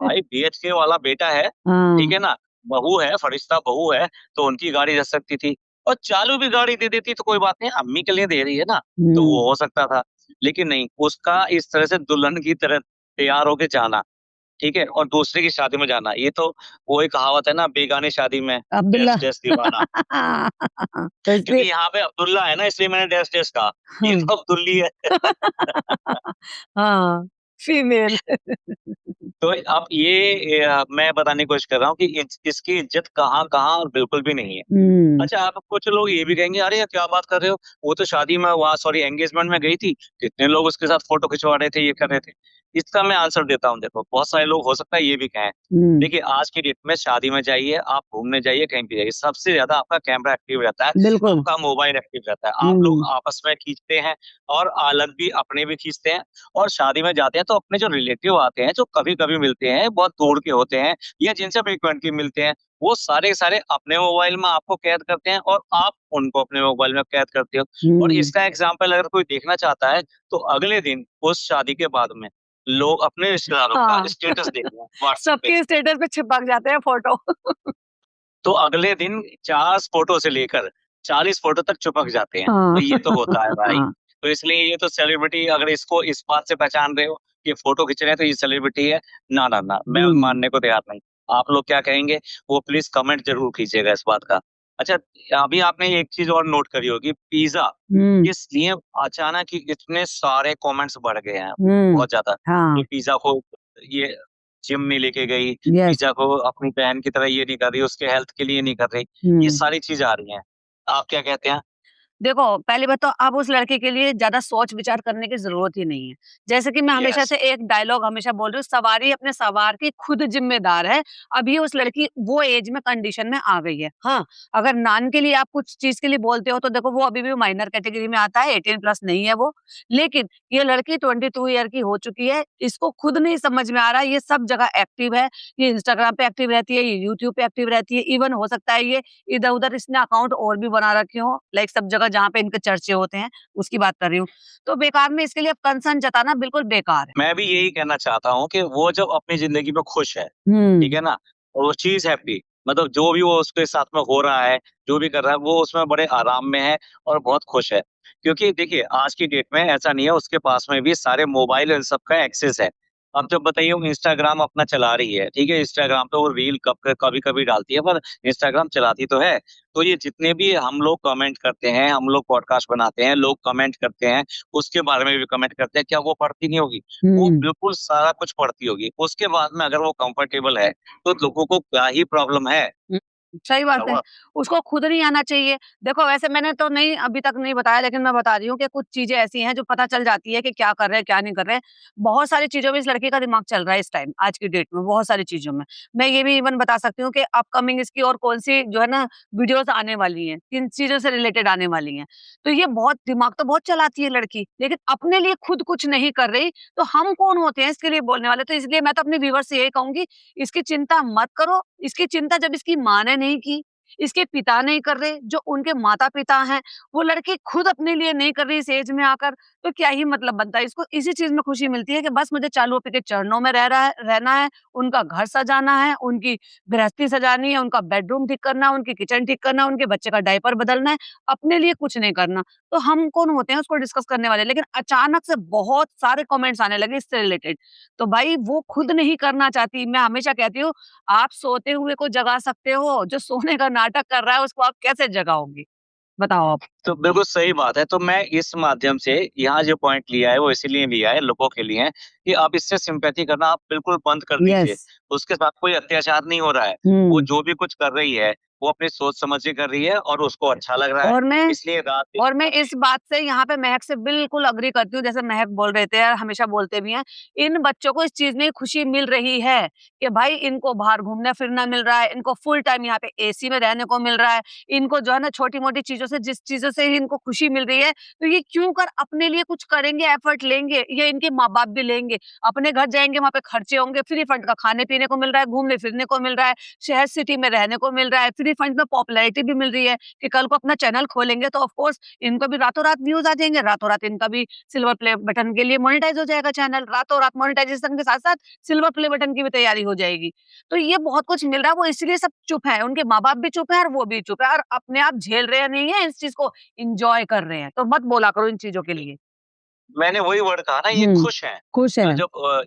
भाई बीएचके वाला बेटा है, ठीक हाँ, है ना? बहू है, फरिश्ता बहू है, तो उनकी गाड़ी जा सकती थी और चालू भी गाड़ी दे देती तो कोई बात नहीं, अम्मी के लिए दे रही है ना, तो हुँ, वो हो सकता था। लेकिन नहीं, उसका इस तरह से दुल्हन की तरह तैयार होके जाना, ठीक है? और दूसरे की शादी में जाना, ये तो वही कहावत है ना, बेगानी शादी में अब्दुल्ला। डैश डैश दीवाना। तो इसलिए क्योंकि यहाँ पे अब्दुल्ला है ना, इसलिए मैंने डैश डैश कहा, ये हुँ। तो अब्दुल्ली है। हाँ, फीमेल। तो अब ये मैं बताने की कोशिश कर रहा हूँ कि इसकी इज़्ज़त कहाँ-कहाँ और बिल्कुल भी नहीं है। हुँ, अच्छा, आप कुछ लोग ये भी कहेंगे, "अरे! क्या बात कर रहे हो? वो तो शादी में वहाँ सॉरी एंगेजमेंट में गई थी, कितने लोग उसके साथ फ़ोटो खिंचवा रहे थे, ये कर रहे थे।" इसका मैं आंसर देता हूँ देखो, बहुत सारे लोग हो सकता है ये भी कहें। हुँ, देखिए, आज की डेट में शादी में जाइए, आप घूमने जाइए, कहीं भी जाइए, सबसे ज़्यादा आपका कैमरा एक्टिव रहता है, बिल्कुल। आपका मोबाइल एक्टिव रहता है। आप लोग हुँ, आपस में खींचते हैं और अलग भी अपने भी खींचते हैं और शादी में जाते हैं तो अपने जो रिलेटिव आते हैं, जो कभी-कभी मिलते हैं, बहुत दूर के होते हैं या जिनसे फ्रीक्वेंटली मिलते हैं, वो सारे के सारे अपने मोबाइल में आपको कैद करते हैं और आप उनको अपने मोबाइल में कैद करते हो। और हुँ। इसका एग्ज़ाम्पल अगर कोई देखना चाहता है, तो अगले दिन उस शादी के बाद में लोग अपने रिश्तेदारों का हाँ, स्टेटस देखें व्हाट्सएप पे, सबके स्टेटस पे चिपक जाते हैं फ़ोटो। तो अगले दिन 50 फ़ोटो से लेकर 40 फ़ोटो तक चिपक जाते हैं। तो हाँ, ये तो होता है भाई। हाँ। तो इसलिए ये तो सेलिब्रिटी अगर इसको इस बात से पहचान रहे हो कि फ़ोटो खींच रहे हैं तो ये सेलिब्रिटी है, ना, ना, ना, मैं हुँ, मानने को तैयार नहीं। आप लोग क्या कहेंगे, वो प्लीज़ कमेंट ज़रूर कीजिएगा इस बात का। अच्छा, अभी आपने एक चीज़ और नोट करी होगी, पिज़्ज़ा हुँ, किस लिए अचानक ही इतने सारे कमेंट्स बढ़ गए हैं, हुँ। बहुत ज़्यादा। हाँ, ये पिज़्ज़ा को ये जिम नहीं लेके गई, यस। पिज़्ज़ा को अपनी बहन की तरह ये नहीं कर रही, उसके हेल्थ के लिए नहीं कर रही। ये हुँ। सारी चीज़ें आ रही हैं। आप क्या कहते हैं? देखो, पहली बात तो अब उस लड़के के लिए ज़्यादा सोच-विचार करने की ज़रूरत ही नहीं है। जैसे कि मैं हमेशा यस, से एक डायलॉग हमेशा बोल रही हूँ, सवारी अपने सवार की खुद ज़िम्मेदार है। अभी उस लड़की वो एज में कंडीशन में आ गई है। हाँ, अगर नान के लिए आप कुछ चीज़ के लिए बोलते हो तो देखो वो अभी भी माइनर कैटेगरी में आता है, 18 प्लस नहीं है वो। लेकिन ये लड़की 22 ईयर की हो चुकी है, इसको खुद नहीं समझ में आ रहा है, ये सब जगह एक्टिव है, ये इंस्टाग्राम पे एक्टिव रहती है, ये यूट्यूब पे एक्टिव रहती है, इवन हो सकता है ये इधर-उधर इसने अकाउंट और भी बना रखे हों, लाइक सब जगह जहाँ पे इनके चर्चे होते हैं, उसकी बात कर रही हूँ। तो बेकार में इसके लिए अब कंसर्न जताना बिल्कुल बेकार है। मैं भी यही कहना चाहता हूँ कि वो जब अपनी ज़िंदगी में खुश है, ठीक हुँ। है ना? और शी इज़ हैप्पी मतलब जो भी वो उसके साथ में हो रहा है, जो भी कर रहा है, वो उसमें बड़े आराम में है और बहुत खुश है। क्योंकि देखिए, आज की डेट में ऐसा नहीं है, उसके पास में भी सारे मोबाइल इन सब का एक्सेस है। अब जब बताइए वो इंस्टाग्राम अपना चला रही है, ठीक है? इंस्टाग्राम पे वो रील कभी-कभी डालती है, पर इंस्टाग्राम चलाती तो है। तो ये जितने भी हम लोग कमेंट करते हैं, हम लोग पॉडकास्ट बनाते हैं, लोग कमेंट करते हैं, उसके बारे में भी कमेंट करते हैं, क्या वो पढ़ती नहीं होगी? वो हुँ। बिल्कुल सारा कुछ पढ़ती होगी। उसके बाद में अगर वो कंफर्टेबल है, तो लोगों को क्या ही प्रॉब्लम है? हुँ, सही बात है। अब उसको खुद नहीं आना चाहिए। देखो वैसे मैंने तो नहीं अभी तक नहीं बताया लेकिन मैं बता रही हूँ कि कुछ चीज़ें ऐसी हैं जो पता चल जाती है कि क्या कर रहे हैं, क्या नहीं कर रहे हैं। बहुत सारी चीज़ों में इस लड़की का दिमाग चल रहा है इस टाइम, आज की डेट में बहुत सारी चीज़ों में। मैं ये भी इवन बता सकती हूँ कि अपकमिंग इसकी और कौन-सी जो है ना वीडियोज़ आने वाली हैं, किन चीज़ों से रिलेटेड आने वाली हैं। तो ये बहुत दिमाग तो बहुत चलाती है लड़की, लेकिन अपने लिए खुद कुछ नहीं कर रही, तो हम कौन होते हैं इसके लिए बोलने वाले? तो इसलिए मैं तो अपने व्यूअर्स से यही कहूँगी, इसकी चिंता मत करो। इसकी चिंता जब इसकी माँ ने नहीं की, इसके पिता नहीं कर रहे, जो उनके माता-पिता हैं, वो लड़की खुद अपने लिए नहीं कर रही इस एज में आकर, तो क्या ही मतलब बनता है। इसको इसी चीज़ में खुशी मिलती है कि बस मुझे चालू ओपी के चरणों में रहना है, उनका घर सजाना है, उनकी गृहस्थी सजानी है, उनका बेडरूम ठीक करना है, उनकी किचन ठीक करना है, उनके बच्चे का डायपर बदलना है, अपने लिए कुछ नहीं करना। तो हम कौन होते हैं उसको डिस्कस करने वाले? लेकिन अचानक से बहुत सारे कमेंट्स आने लगे इससे रिलेटेड। तो भाई वो खुद नहीं करना चाहती। मैं हमेशा कहती हूँ, आप सोते हुए को जगा सकते हो, जो सोने का नाटक कर रहा है उसको आप कैसे जगाओगे? बताओ आप। तो बिल्कुल सही बात है। तो मैं इस माध्यम से यहाँ जो पॉइंट लिया है वो इसीलिए लिया है लोगों के लिए कि आप इससे सिम्पैथी करना आप बिल्कुल बंद कर दीजिए। यस। उसके साथ कोई अत्याचार नहीं हो रहा है। वो हुँ। जो भी कुछ कर रही है, वो अपनी सोच समझ के कर रही है और उसको अच्छा लग रहा है। और मैं इसलिए रात दिन और मैं कर रही इस बात से यहाँ पे महक से बिल्कुल एग्री करती हूँ, जैसे महक बोल रहे थे और हमेशा बोलते भी हैं, इन बच्चों को इस चीज़ में खुशी मिल रही है कि भाई इनको बाहर घूमना-फिरना मिल रहा है, इनको फुल टाइम यहाँ पे एसी में रहने को मिल रहा है, इनको जो है ना छोटी-मोटी चीज़ों से जिस चीज़ों से इनको खुशी मिल रही है, तो ये क्यों कर अपने लिए कुछ करेंगे, एफर्ट लेंगे, या इनके माँ-बाप भी लेंगे। अपने घर जाएँगे, वहाँ पे खर्चे होंगे, फ्री फंड का खाने-पीने को मिल रहा है, घूमने-फिरने को मिल रहा है, शहर सिटी में रहने को मिल रहा है, फ्री फंड में पॉपुलैरिटी भी मिल रही है कि कल को अपना चैनल खोलेंगे तो ऑफ कोर्स इनको भी रातों-रात व्यूज़ आ जाएँगे, रातों-रात इनका भी सिल्वर प्ले बटन के लिए मोनेटाइज़ हो जाएगा चैनल, रातों-रात मोनेटाइज़ेशन के साथ-साथ सिल्वर प्ले बटन की भी तैयारी हो जाएगी। तो ये बहुत कुछ मिल रहा है, वो इसलिए सब चुप हैं, उनके माँ-बाप भी चुप हैं और वो भी चुप है और अपने आप झेल रहे नहीं हैं, इस चीज़ को एन्जॉय कर रहे हैं। तो मत बोला करो इन चीज़ों के लिए। मैंने वही वर्ड कहा ना, ये हुँ, खुश हैं। खुश है। जब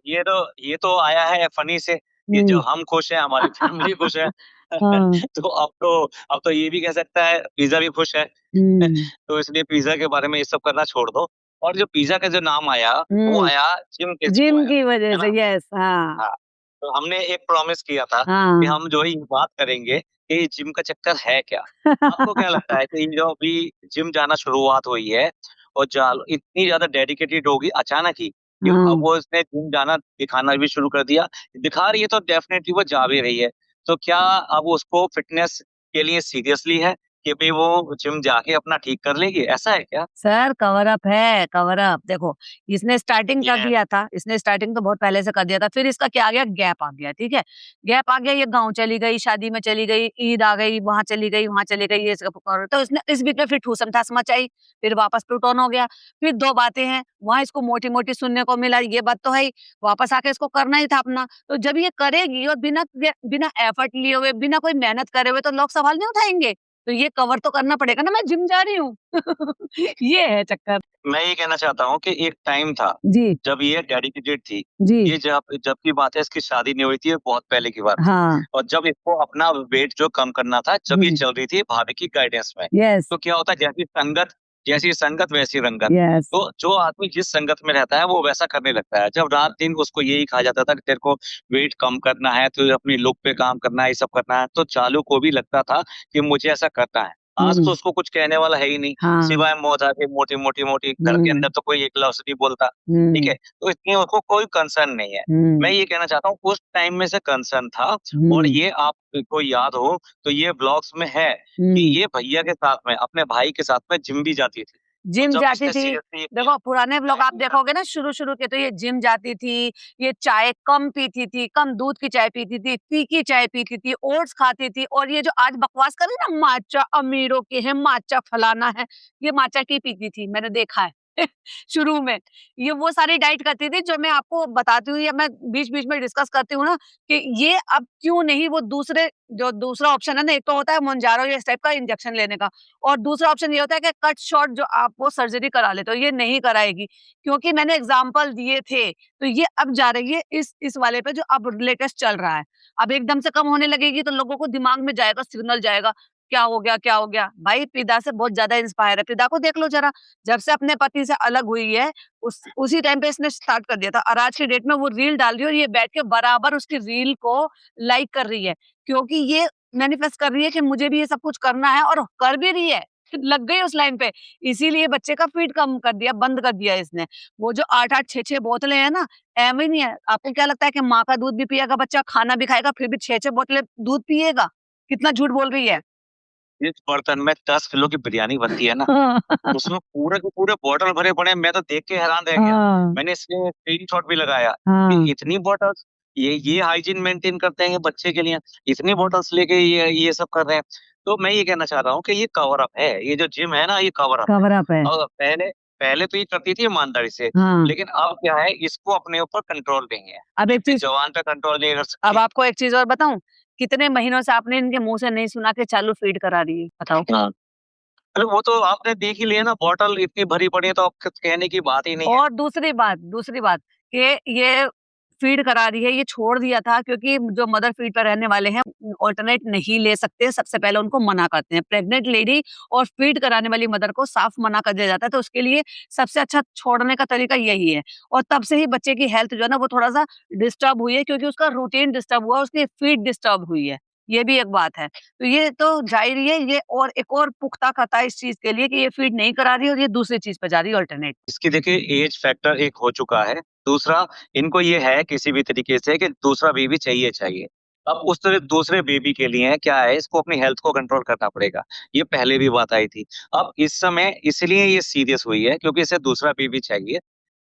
ये तो आया है फनी से कि जो हुँ। हम खुश हैं, हमारी फैमिली खुश है। हाँ। तो अब तो ये भी कह सकता है पिज़्ज़ा भी खुश है। हुँ। तो इसलिए पिज़्ज़ा के बारे में ये सब करना छोड़ दो। और जो पिज़्ज़ा का जो नाम आया, वो हुँ, आया जिम के थ्रू जिम आया, की वजह है से ना? यस, हाँ। हाँ, तो हमने एक प्रॉमिस किया था कि हाँ। हम जो है ये बात करेंगे कि ये जिम का चक्कर है क्या? आपको क्या लगता है कि ये जो अभी जिम जाना शुरुआत हुई है और जाल इतनी ज़्यादा डेडिकेटेड होगी अचानक ही कि अब हाँ। वो इसने जिम जाना दिखाना भी शुरू कर दिया। दिखा रही है तो डेफ़िनेटली वो जा भी रही है। तो क्या अब उसको फ़िटनेस के लिए सीरियसली है कि भई वो जिम जाके अपना ठीक कर लेगी, ऐसा है क्या? सर कवर अप है, कवर अप। देखो, इसने स्टार्टिंग कर ये दिया था, इसने स्टार्टिंग तो बहुत पहले से कर दिया था, फिर इसका क्या आ गया गैप आ गया, ठीक है? गैप आ गया, ये गाँव चली गई, शादी में चली गई, ईद आ गई, वहाँ चली गई, वहाँ चली गई, ये सब और तो इसने इस बीच में फिर ठूसम-ठास मचाई, फिर वापस प्लूट ऑन हो गया, फिर 2 बातें हैं, वहाँ इसको मोटी-मोटी सुनने को मिला, ये बात तो है ही, वापस आके इसको करना ही था अपना। तो जब ये करेगी और बिना एफर्ट लिए हुए, बिना कोई मेहनत करे हुए तो लोग सवाल नहीं उठाएँगे? तो ये कवर तो करना पड़ेगा ना, मैं जिम जा रही हूँ। ये है चक्कर। मैं ये कहना चाहता हूँ कि एक टाइम था, जी, जब ये डेडिकेटेड थी। जी। ये जब जब की बात है इसकी शादी नहीं हुई थी, ये बहुत पहले की बात थी। हाँ। और जब इसको अपना वेट जो कम करना था, जब ये हुँ। चल रही थी भाभी की गाइडेंस में। यस, तो क्या होता है जैसी संगत वैसी रंगत। यस। तो जो आदमी जिस संगत में रहता है, वो वैसा करने लगता है। जब रात-दिन उसको यही कहा जाता था कि तेरे को वेट कम करना है, तुझे अपनी लुक पे काम करना है, ये सब करना है, तो चालू को भी लगता था कि मुझे ऐसा करना है। आज तो हुँ। उसको कुछ कहने वाला है ही नहीं, हाँ। सिवाय मौत आके मोटी-मोटी घर के हुँ, अंदर तो कोई एक लफ्ज़ नहीं बोलता, ठीक है? हुँ, तो इसलिए उसको कोई कंसर्न नहीं है। मैं हुँ, ये कहना चाहता हूँ उस टाइम में से कंसर्न था और हुँ, ये आपको याद हो तो ये व्लॉग्स में है कि हुँ। ये भैया के साथ में, अपने भाई के साथ में जिम भी जाती थी। तो जिम जब जाती इसने थी। सीरियसली किया देखो पुराने व्लॉग मैं आप पूछा देखोगे ना शुरू-शुरू के, तो ये जिम जाती थी, ये चाय कम पीती थी, कम दूध की चाय पीती थी, फीकी चाय पीती थी, ओट्स खाती थी और ये जो आज बकवास कर रही है ना माचा अमीरों के हैं, माचा फलाना है, ये माचा टी पीती थी, मैंने देखा है। शुरू में, ये वो सारी डाइट करती थी जो मैं आपको बताती हूँ या मैं बीच-बीच में डिस्कस करती हूँ ना कि ये अब क्यों नहीं वो जो दूसरा ऑप्शन है ना, एक तो होता है मोंजारो या इस टाइप का इंजेक्शन लेने का और दूसरा ऑप्शन ये होता है कि कट शॉर्ट जो आप वो सर्जरी करा लेते हो, ये नहीं कराएगी क्योंकि मैंने एग्जाम्पल दिए थे। तो ये अब जा रही है इस वाले पे जो अब लेटेस्ट चल रहा है। अब एकदम से कम होने लगेगी तो लोगों को दिमाग में जाएगा सिग्नल जाएगा, क्या हो गया, क्या हो गया? भाई फिदा से बहुत ज़्यादा इंस्पायर है। फिदा को देख लो ज़रा, जब से अपने पति से अलग हुई है, उसी टाइम पे इसने स्टार्ट कर दिया था और आज की डेट में वो रील डाल रही है और ये बैठ के बराबर उसकी रील को लाइक कर रही है। क्योंकि ये मैनिफेस्ट कर रही है कि मुझे भी ये सब कुछ करना है और कर भी रही है। लग गई उस लाइन पे, इसीलिए बच्चे का फीड कम कर दिया, बंद कर दिया इसने। वो जो 8-8 6-6 बोतलें हैं ना, एवं ही नहीं है। आपको क्या लगता है कि माँ का दूध भी पिएगा बच्चा, खाना भी खाएगा, फिर भी 6-6 बोतलें दूध पिएगा? कितना झूठ बोल रही है। जिस बर्तन में 10 किलो की बिरयानी बनती है ना, हाँ, उसमें पूरे के पूरे बॉटल भरे पड़े हैं, मैं तो देख के हैरान रह गया। हाँ, मैंने इसलिए स्क्रीनशॉट भी लगाया कि हाँ, इतनी बॉटल्स ये हाइजीन मेंटेन करते हैं ये बच्चे के लिए, इतनी बॉटल्स लेके ये सब कर रहे हैं। तो मैं ये कहना चाह रहा हूँ कि ये कवर अप है, ये जो जिम है ना ये कवर अप है। कवर अप है। और पहले पहले तो ये करती थी ईमानदारी से, हाँ। लेकिन अब क्या है, इसको अपने ऊपर कंट्रोल नहीं है। अब एक अपनी चीज ज़ुबान पे कंट्रोल नहीं कर अब सकती। आपको एक चीज और बताऊं, कितने महीनों से आपने इनके मुंह से नहीं सुना कि चालू फीड करा रही है, बताओ। हाँ। अरे वो तो आपने देख ही लिया ना, बॉटल इतनी भरी पड़ी है, तो अब कुछ कहने की बात ही नहीं है। और दूसरी बात कि ये फीड करा रही है, ये छोड़ दिया था क्योंकि जो मदर फीड पर रहने वाले हैं ऑल्टरनेट नहीं ले सकते, सबसे पहले उनको मना करते हैं। प्रेग्नेंट लेडी और फीड कराने वाली मदर को साफ मना कर दिया जाता है, तो उसके लिए सबसे अच्छा छोड़ने का तरीका यही है। और तब से ही बच्चे की हेल्थ जो है ना वो थोड़ा-सा डिस्टर्ब हुई है, क्योंकि उसका रूटीन डिस्टर्ब हुआ, उसकी फीड डिस्टर्ब हुई है। ये भी एक बात है। तो ये तो ज़ाहिर ही है, ये और एक और पुख्ता खता है इस चीज़ के लिए कि ये फीड नहीं करा रही है और ये दूसरी चीज़ पे जा रही है अल्टरनेट। इसकी देखिए एज फैक्टर एक हो चुका है। दूसरा, इनको ये है किसी भी तरीके से कि दूसरा बेबी चाहिए चाहिए। अब उस तरह दूसरे बेबी के लिए क्या है, इसको अपनी हेल्थ को कंट्रोल करना पड़ेगा। ये पहले भी बात आई थी। अब इस समय इसलिए ये सीरियस हुई है क्योंकि इसे दूसरा बेबी चाहिए,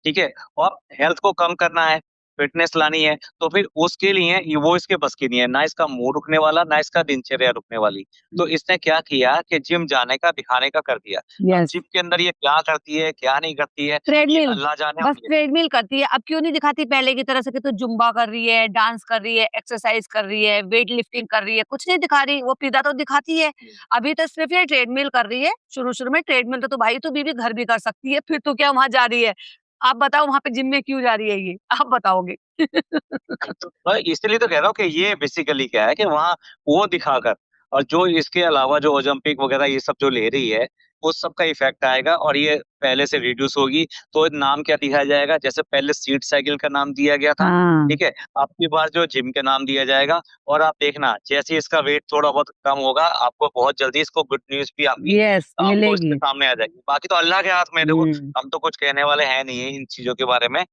ठीक है? और हेल्थ को कम करना है, फिटनेस लानी है, तो फिर उसके लिए ये वो इसके बस की नहीं है। ना इसका मुँह रुकने वाला, ना इसका दिनचर्या रुकने वाली। तो इसने क्या किया कि जिम जाने का, दिखाने का कर दिया। अब यस। जिम के अंदर ये क्या करती है, क्या नहीं करती है, ये ट्रेडमिल, अल्लाह जाने बस और ये ट्रेडमिल करती है। अब क्यों नहीं दिखाती पहले की तरह से कि तू जुम्बा कर रही है, डांस कर रही है, एक्सरसाइज कर रही है, वेट लिफ्टिंग कर रही है, कुछ नहीं दिखा रही। वो पीदा तो दिखाती है। अभी तो सिर्फ ये ट्रेडमिल कर रही है। शुरू-शुरू में ट्रेडमिल तो भाई तू बीवी घर भी कर सकती है, फिर तू क्या वहाँ जा रही है? आप बताओ वहाँ पे जिम में क्यों जा रही है ये? आप बताओगे। तो इसलिए तो कह रहा हूँ कि ये बेसिकली क्या है कि वहाँ वो दिखाकर, और जो इसके अलावा जो ओलंपिक वगैरह ये सब जो ले रही है, उस सब का इफ़ेक्ट आएगा और ये पहले से रिड्यूस होगी। तो नाम क्या दिया जाएगा, जैसे पहले सीट साइकिल का नाम दिया गया था, हाँ। ठीक है? अब की बार जो जिम का नाम दिया जाएगा, और आप देखना जैसे ही इसका वेट थोड़ा बहुत कम होगा, आपको बहुत जल्दी इसको गुड न्यूज़ भी आपकी यस, आपको मिलेगी। इसके सामने आ जाएगी। बाकी तो अल्लाह के हाथ में है, देखो, हुँ। हम तो कुछ कहने वाले हैं नहीं है इन चीज़ों के बारे में,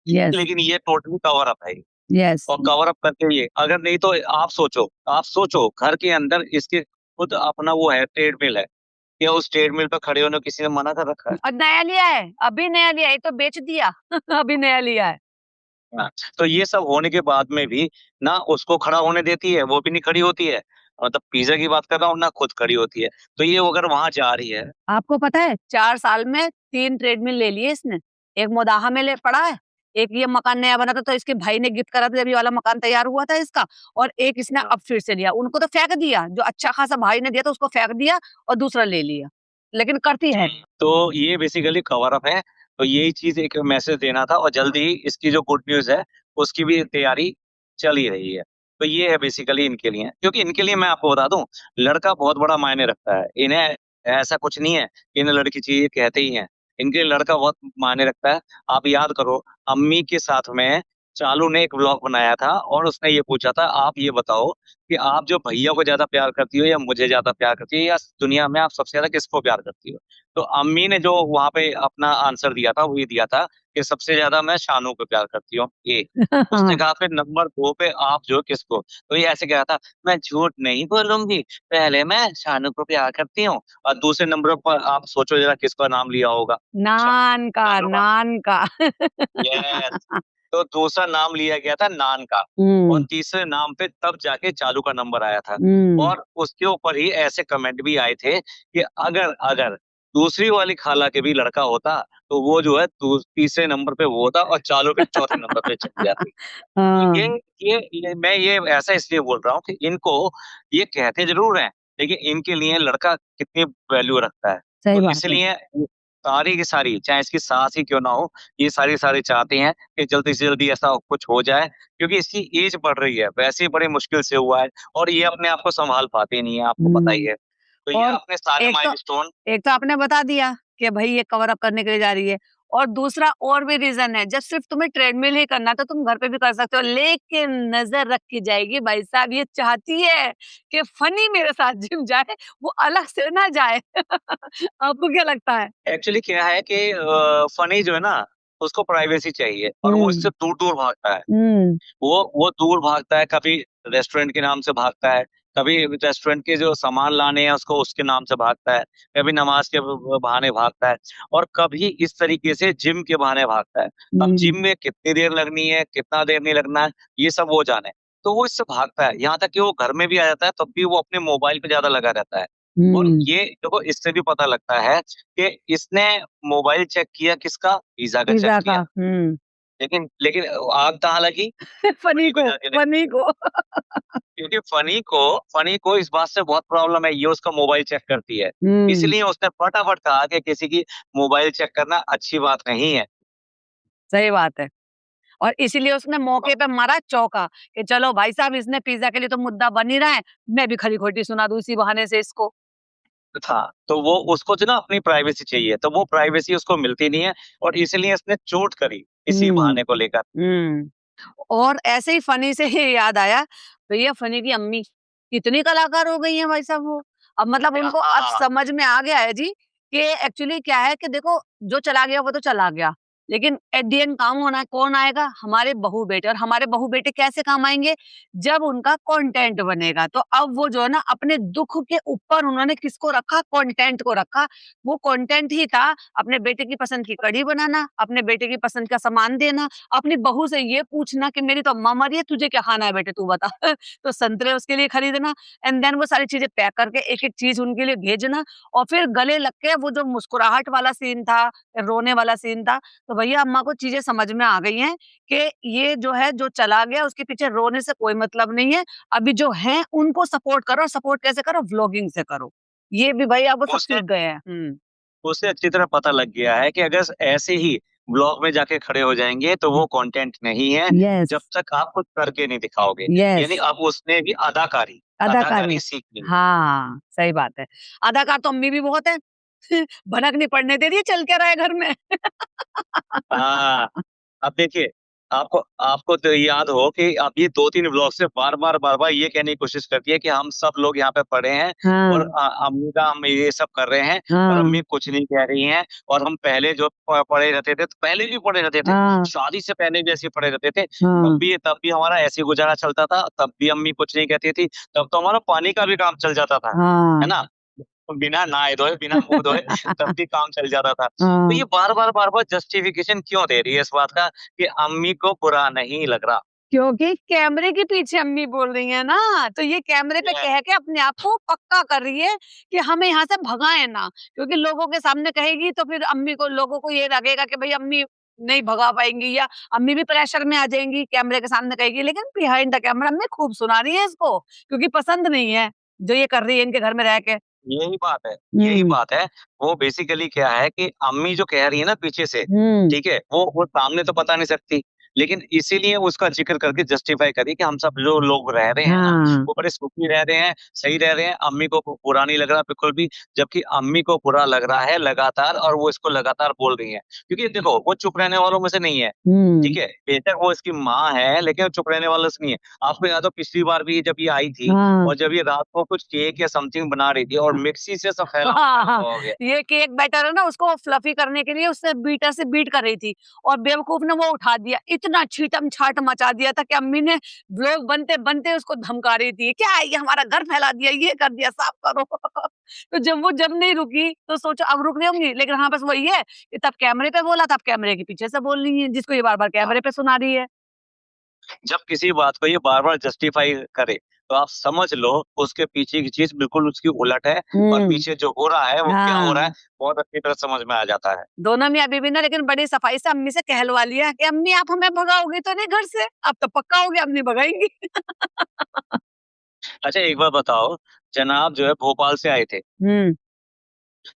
यस, लेकिन ये टोटली कवर अप है। यस। और कवर अप करके ये, अगर नहीं तो आप सोचो घर के अंदर इसके खुद अपना वो है, ट्रेडमिल है। क्या उस ट्रेडमिल पे खड़े होने को किसी ने मना कर रखा है? और नया लिया है, अभी नया लिया है, ये तो बेच दिया। अभी नया लिया है। हाँ, तो ये सब होने के बाद में भी ना उसको खड़ा होने देती है, वो भी नहीं खड़ी होती है। मतलब पिज़्ज़ा की बात कर रहा हूँ, ना खुद खड़ी होती है। तो ये अगर वहाँ जा रही है। आपको पता है 4 साल में 3 ट्रेडमिल ले लिए इसने। एक मोदाहा में ले पड़ा है, एक ये मकान नया बना था तो इसके भाई ने गिफ्ट करा था जब ये वाला मकान तैयार हुआ था इसका, और एक इसने हाँ। अब फिर से लिया। उनको तो फेंक दिया, जो अच्छा खासा भाई ने दिया था उसको फेंक दिया और दूसरा ले लिया। लेकिन करती है। तो ये बेसिकली कवर अप है। तो यही चीज़ एक मैसेज देना था, और जल्दी ही इसकी जो गुड न्यूज़ है, उसकी भी तैयारी चल ही रही है। तो ये है बेसिकली इनके लिए, क्योंकि इनके लिए मैं आपको बता दूँ, लड़का बहुत बड़ा मायने रखता है। इन्हें ऐसा कुछ नहीं है कि इन्हें लड़की चाहिए कहते ही हैं। इनके लिए लड़का बहुत मायने रखता है। आप याद करो, अम्मी के साथ में चालू ने एक व्लॉग बनाया था और उसने ये पूछा था, आप ये बताओ कि आप जो भैया को ज़्यादा प्यार करती हो या मुझे ज़्यादा प्यार करती हो, या दुनिया में आप सबसे ज़्यादा किसको प्यार करती हो? तो अम्मी ने जो वहाँ पे अपना आंसर दिया था, वो ये दिया था कि सबसे ज़्यादा मैं शानू को प्यार करती हूँ, ए। उसने हाँ। कहा फिर नंबर 2 पे आप जो किसको? तो ये ऐसे कहा था, मैं झूठ नहीं बोलूँगी, पहले मैं शानू को प्यार करती हूँ, और दूसरे नंबर पर आप सोचो ज़रा किसका नाम लिया होगा? शा नान का, शानू का। नान का। यस। तो दूसरा नाम लिया गया था नान का, और हुँ, तीसरे नाम पे तब जाके चालू का नंबर आया था। हुँ। और उसके ऊपर ही ऐसे कमेंट भी आए थे कि अगर अगर दूसरी वाली खाला के भी लड़का होता, तो वो जो है तीसरे नंबर पे वो होता और चालू के चौथे नंबर पे चली जाती। तो हाँ, ये मैं ये ऐसा इसलिए बोल रहा हूँ कि इनको ये कहते ज़रूर हैं, लेकिन इनके लिए लड़का कितनी वैल्यू रखता है। सही तो बात है। इसलिए सारी की सारी, चाहे इसकी सास ही क्यों ना हो, ये सारी चाहते हैं कि जल्दी से जल्दी ऐसा कुछ हो जाए, क्योंकि इसकी एज बढ़ रही है, वैसे ही बड़ी मुश्किल से हुआ है, और ये अपने आप को सँभाल पाती नहीं है, आपको पता ही हुँ। है। तो ये और अपने सारे एक तो माइलस्टोन। एक तो आपने बता दिया कि भई ये कवर अप करने के लिए जा रही है, और दूसरा और भी रीज़न है, जब सिर्फ़ तुम्हें ट्रेडमिल ही करना है तो तुम घर पे भी कर सकते हो, लेकिन नज़र रखी जाएगी। भाई साहब ये चाहती है कि फनी मेरे साथ जिम जाए, वो अलग से ना जाए। आपको क्या लगता है? एक्चुअली क्या है कि फनी जो है ना, उसको प्राइवेसी चाहिए और वो हुँ, इससे दूर-दूर भागता है। हुँ, वो दूर भागता है, कभी रेस्टोरेंट के नाम से भागता है, कभी रेस्टोरेंट के जो सामान लाने हैं उसको उसके नाम से भागता है, कभी नमाज़ के ब बहाने भागता है, और कभी इस तरीके से जिम के बहाने भागता है। अब हुँ, जिम में कितनी देर लगनी है, कितना देर नहीं लगना है, ये सब वो जाने। तो वो इससे भागता है, यहाँ तक कि वो घर में भी आ जाता है, तब भी वो अपने मोबाइल पे ज़्यादा लगा रहता है। और हम्म। ये देखो इससे भी पता लगता है कि इसने मोबाइल चेक किया किसका, पिज़्ज़ा का चेक पिज्जा का। किया। लेकिन लेकिन आग कहाँ लगी? फनी फनी को को, जाके लगी। फनी को। क्योंकि फनी को इस बात से बहुत प्रॉब्लम है, ये उसका मोबाइल चेक करती है। हम्म। इसलिए उसने फटाफट कहा कि किसी की मोबाइल चेक करना अच्छी बात नहीं है। सही बात है। और इसीलिए उसने मौके पे मारा चौका कि चलो भाई साहब, इसने पिज्जा के लिए तो मुद्दा बन ही रहा है, मैं भी खरी खोटी सुना दूं इसी बहाने से इसको। था, तो वो उसको जो ना अपनी प्राइवेसी चाहिए, तो वो प्राइवेसी उसको मिलती नहीं है और इसलिए इसने चोट करी, इसी हम्म। बहाने को लेकर। हम्म। और ऐसे ही फनी से ही याद आया, भैया फनी की अम्मी कितनी कलाकार हो गई हैं भाई साहब वो। अब मतलब अरे उनको अब हाँ, समझ में आ गया है जी कि एक्चुअली क्या है कि देखो, जो चला गया वो तो चला गया, लेकिन एट द एंड काम होना कौन आएगा? हमारे बहू बेटे। और हमारे बहू बेटे कैसे काम आएंगे? जब उनका कंटेंट बनेगा। तो अब वो जो है ना, अपने दुख के ऊपर उन्होंने किसको रखा? कंटेंट को रखा। वो कंटेंट ही था अपने बेटे की पसंद की कढ़ी बनाना, अपने बेटे की पसंद का सामान देना, अपनी बहू से ये पूछना कि मेरी तो अम्मा मरी है, तुझे क्या खाना है बेटे तू बता। तो संतरे उसके लिए खरीदना, एंड देन वो सारी चीजें पैक करके एक-एक चीज उनके लिए भेजना, और फिर गले लग के वो जो मुस्कुराहट वाला सीन था, रोने वाला सीन था, तो भैया अम्मा को चीजें समझ में आ गई हैं कि ये जो है, जो चला गया उसके पीछे रोने से कोई मतलब नहीं है। अभी जो हैं उनको सपोर्ट करो, सपोर्ट कैसे करो? व्लॉगिंग से करो। ये भी भाई अब वो सब उसे सीख गए हैं। हुँ। उसे अच्छी तरह पता लग गया है कि अगर ऐसे ही ब्लॉग में जाके खड़े हो जाएँगे, तो वो कंटेंट नहीं है, यस, जब तक आप कुछ करके नहीं दिखाओगे। यस। यानी अब उसने भी अदाकारी अदाकारी। अदाकारी सीख ली। हाँ, सही बात है। अदाकार तो अम्मी भी बहुत है। भनक नहीं पड़ने दे रही है, चल क्या रहा है घर में। हाँ, अब देखिए, आपको आपको तो याद हो कि अब ये 2-3 व्लॉग से बार-बार ये कहने की कोशिश करती है कि हम सब लोग यहाँ पे पड़े हैं और हाँ, अम्मी का हम ये सब कर रहे हैं और हाँ, अम्मी कुछ नहीं कह रही हैं और हम पहले जो पड़े रहते थे, तो पहले भी पड़े रहते थे, हाँ, शादी से पहले भी ऐसे ही पड़े रहते थे, हाँ, तब भी हमारा ऐसे ही गुज़ारा चलता था, तब भी अम्मी कुछ नहीं कहती थी, तब तो हमारा पानी का भी काम चल जाता था, है हाँ। ना? बिना नहाए-धोए, बिना मुँह धोए तब भी काम चल जाता था। तो हाँ, ये बार-बार जस्टिफिकेशन क्यों दे रही है इस बात का कि अम्मी को बुरा नहीं लग रहा? क्योंकि कैमरे के पीछे अम्मी बोल रही है ना, तो ये कैमरे पे ये कह के अपने आप को पक्का कर रही है कि हमें यहाँ से भगाएँ ना, क्योंकि लोगों के सामने कहेगी तो फिर अम्मी को, लोगों को ये लगेगा कि भई अम्मी नहीं भगा पाएँगी, या अम्मी भी प्रेशर में आ जाएँगी, कैमरे के सामने कहेगी, लेकिन बिहाइंड द कैमरा अम्मी खूब सुना रही है इसको, क्योंकि पसंद नहीं है, जो ये कर रही है इनके घर में रह के। यही बात है, यही हुँ, बात है। वो बेसिकली क्या है कि अम्मी जो कह रही है ना पीछे से, हुँ, ठीक है? वो सामने तो बता नहीं सकती, लेकिन इसीलिए उसका ज़िक्र करके जस्टिफाई कर रही है कि हम सब जो लोग रह रहे हैं ना, हाँ, वो बड़े सुखी रह रहे हैं, सही रह रहे हैं, अम्मी को बुरा नहीं लग रहा बिल्कुल भी, जबकि अम्मी को बुरा लग रहा है लगातार और वो इसको लगातार बोल रही हैं। क्योंकि देखो, वो चुप रहने वालों में से नहीं है, ठीक हुँ, है? बेशक वो इसकी माँ है, लेकिन वो चुप रहने वालों से नहीं है। आपको याद हो पिछली बार भी जब ये आई थी हाँ। और जब ये रात को कुछ केक या समथिंग बना रही थी और मिक्सी से सब हाँ, हाँ। फैला-फैला हो गया। ये केक बैटर है ना, उसको फ्लफी करने के लिए उससे बीटर से बीट कर रही थी, और बेवकूफ ने वो उठा दिया। इतना छीटम-छाट मचा दिया था कि अम्मी ने व्लॉग बनते-बनते उसको धमका रही थी, "क्या है ये, हमारा घर फैला दिया, ये कर दिया, साफ करो।" तो जब नहीं रुकी तो सोचो अब रुक रही होंगी, लेकिन हाँ, बस वही है कि तब कैमरे पे बोला, तब कैमरे के पीछे से बोल रही है, जिसको ये बार-बार हाँ, कैमरे पे सुना रही है। जब किसी बात को ये बार-बार जस्टिफाई करे, तो आप समझ लो उसके पीछे की चीज़ बिल्कुल उसकी उलट है और हुँ, पीछे जो हो रहा है, वो क्या हो रहा है, हाँ। बहुत अच्छी तरह समझ में आ जाता है। दोनों मियाँ-बीवी ने लेकिन बड़ी सफाई से अम्मी से कहलवा लिया कि अम्मी आप हमें भगाओगी तो नहीं घर से? अब तो पक्का हो गया, अब नहीं भगाएँगी। अच्छा एक बात बताओ, जनाब जो है भोपाल से आए थे, हुँ,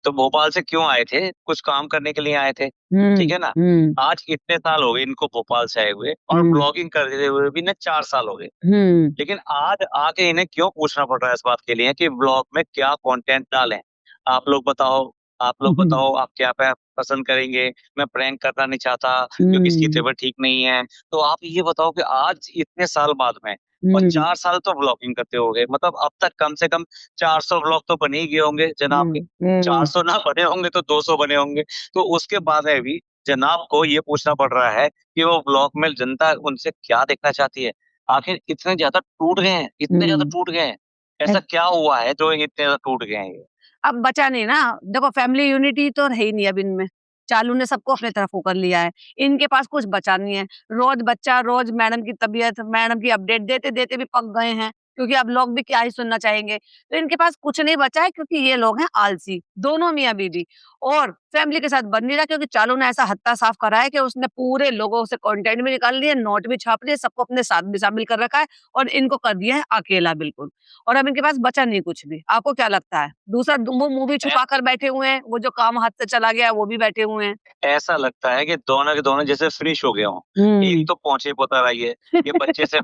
तो भोपाल से क्यों आए थे? कुछ काम करने के लिए आए थे, ठीक हुँ, है ना? हुँ, आज इतने साल हो गए इनको भोपाल से आए हुए और हुँ, ब्लॉगिंग करते हुए भी ना 4 साल हो गए। हुँ, लेकिन आज आके इन्हें क्यों पूछना पड़ रहा है इस बात के लिए कि व्लॉग में क्या कंटेंट डालें? आप लोग बताओ आप क्या पसंद करेंगे? मैं प्रैंक करना नहीं चाहता क्योंकि इसकी हुँ, तबीयत ठीक नहीं है। तो आप ये बताओ कि आज इतने साल बाद में और हुँ, 4 साल तो व्लॉगिंग करते हो गए, मतलब अब तक कम से कम 400 व्लॉग तो बन ही गए होंगे जनाब के। हुँ, हुँ। 400 ना बने होंगे तो 200 बने होंगे। तो उसके बाद में भी जनाब को ये पूछना पड़ रहा है कि वो व्लॉग में जनता उनसे क्या देखना चाहती है? आखिर इतने ज़्यादा टूट गए हैं, इतने ज़्यादा हुँ। टूट गए हैं। ऐसा क्या हुआ है जो इतने ज़्यादा टूट गए हैं ये? अब बचा नहीं ना, देखो फैमिली यूनिटी तो है ही नहीं अब इनमें। चालू ने सबको अपनी तरफ वो कर लिया है। इनके पास कुछ बचा नहीं है। रोज़ बच्चा, रोज़ मैडम की तबीयत, मैडम की अपडेट देते-देते भी पक गए हैं। क्योंकि अब लोग भी क्या ही सुनना चाहेंगे। तो इनके पास कुछ नहीं बचा है क्योंकि ये लोग हैं आलसी, दोनों मियाँ-बीवी। और फैमिली के साथ बन नहीं रहा क्योंकि चालू ने ऐसा हत्था साफ करा है कि उसने पूरे लोगों से कंटेंट भी निकाल लिए, नोट भी छाप लिए, सबको अपने साथ भी शामिल कर रखा है और इनको कर दिया है अकेला बिल्कुल। और अब इनके पास बचा नहीं कुछ भी। आपको क्या लगता है? दूसरा वो मुँह भी ऐ छुपा कर बैठे हुए हैं, वो जो काम हाथ से चला गया है वो भी बैठे हुए हैं। ऐसा लगता है कि दोनों के दोनों जैसे फिनिश हो गए हों। एक हुँ। तो पोंछे पोता रही है, ये बच्चे से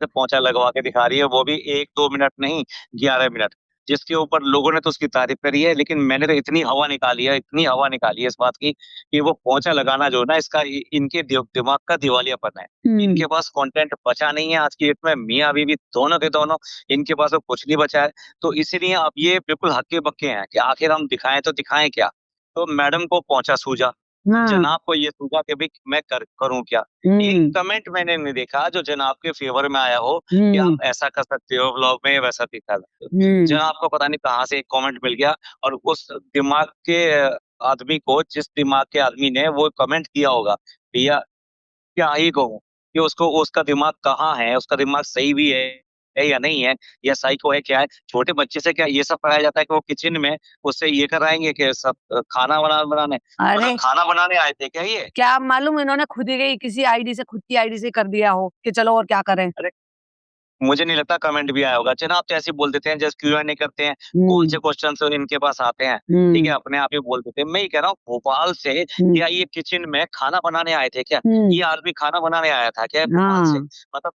पोंछा लगवा के दिखा रही है, वो भी 1-2 मिनट नहीं, 11 मिनट। जिसके ऊपर लोगों ने तो उसकी तारीफ़ करी है, लेकिन मैंने तो इतनी हवा निकाली है, इतनी हवा निकाली है इस बात की कि वो पोंछा लगाना जो है ना, इसका इ इनके दिमाग का दिवालियापन है। हुँ। इनके पास कंटेंट बचा नहीं है आज की डेट में, मियाँ-बीवी दोनों के दोनों, इनके पास अब कुछ नहीं बचा है। तो इसीलिए अब ये बिल्कुल हक्के-बक्के हैं कि आखिर हम दिखाएँ तो दिखाएँ क्या? तो मैडम को पोंछा सूझा, हाँ। जनाब को ये सूझा कि भई मैं करूँ क्या? एक हुँ। कमेंट मैंने नहीं देखा जो जनाब के फ़ेवर में आया हो कि हुँ। आप ऐसा कर सकते हो व्लॉग में, वैसा दिखा सकते हो। हुँ। जनाब को पता नहीं कहाँ से एक कमेंट मिल गया और उस दिमाग के आदमी को, जिस दिमाग के आदमी ने वो कमेंट किया होगा, भैया क्या ही कहूँ कि उसको, उसका दिमाग कहाँ है, उसका दिमाग सही भी है या नहीं है, या साइको है, क्या है? छोटे बच्चे से क्या ये सब कराया जाता है कि वो किचन में उससे ये कराएँगे कि सब खाना बनाने, मतलब अरे! खाना बनाने आए थे क्या ये? क्या मालूम इन्होंने खुद ही गई किसी आईडी से खुद की आईडी से कर दिया हो कि चलो और क्या करें। अरे! मुझे नहीं लगता कमेंट भी आया होगा। जनाब तो ऐसे ही बोल देते हैं, जैसे क्यू&ए करते हैं, कौन से हुँ। क्वेश्चन्स इनके पास आते हैं, ठीक है? हुँ। अपने आप ही बोल देते हैं। मैं ये कह रहा हूँ भोपाल से हुँ। क्या ये किचन में खाना बनाने आए थे क्या? हुँ। ये आदमी खाना बनाने आया था क्या भोपाल से? हाँ। मतलब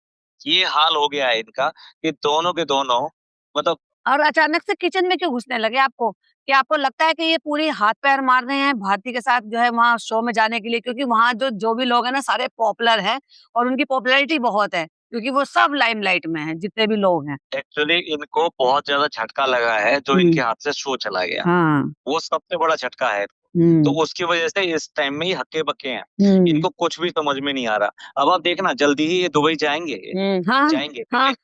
ये हाल हो गया है इनका कि दोनों के दोनों, मतलब और अचानक से किचन में क्यों घुसने लगे आपको? क्या आपको लगता है कि ये पूरी हाथ-पैर मार रहे हैं भारती के साथ जो है वहाँ शो में जाने के लिए? क्योंकि वहाँ जो जो भी लोग हैं ना सारे पॉपुलर हैं और उनकी पॉपुलैरिटी बहुत है, क्योंकि वो सब लाइमलाइट में हैं, जितने भी लोग हैं। एक्चुअली इनको बहुत ज़्यादा झटका लगा है जो हुँ। इनके हाथ से शो चला गया। हाँ। वो सबसे बड़ा झटका है। तो हुँ। उसकी वजह से इस टाइम में ये हक्के-बक्के हैं। हुँ। इनको कुछ भी समझ में नहीं आ रहा। अब आप देखना जल्दी ही ये दुबई जाएँगे, हुँ। हाँ, जाएँगे, ठीक हाँ। है?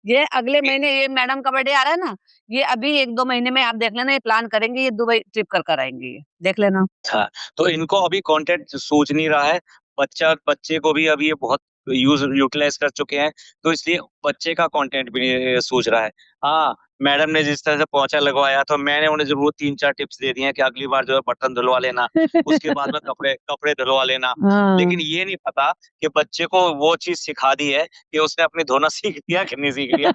ये अगले ये महीने ये मैडम का बर्थडे आ रहा है ना, ये अभी 1-2 महीने में आप देख लेना ये प्लान करेंगे, ये दुबई ट्रिप कर कर आएँगी ये, देख लेना। हाँ, तो इनको अभी कंटेंट सूझ नहीं रहा है। बच्चे को भी अभी ये बहुत यूटिलाइज़ कर चुके हैं, तो इसलिए बच्चे का कंटेंट भी नहीं सूझ रहा है। हाँ, मैडम ने जिस तरह से पोंछा लगवाया तो मैंने उन्हें ज़रूर 3-4 टिप्स दे दिए हैं कि अगली बार जो है बर्तन धुलवा लेना, उसके बाद में कपड़े कपड़े धुलवा लेना। हाँ। लेकिन ये नहीं पता कि बच्चे को वो चीज़ सिखा दी है कि उसने अपने धोना सीख लिया कि नहीं सीख लिया।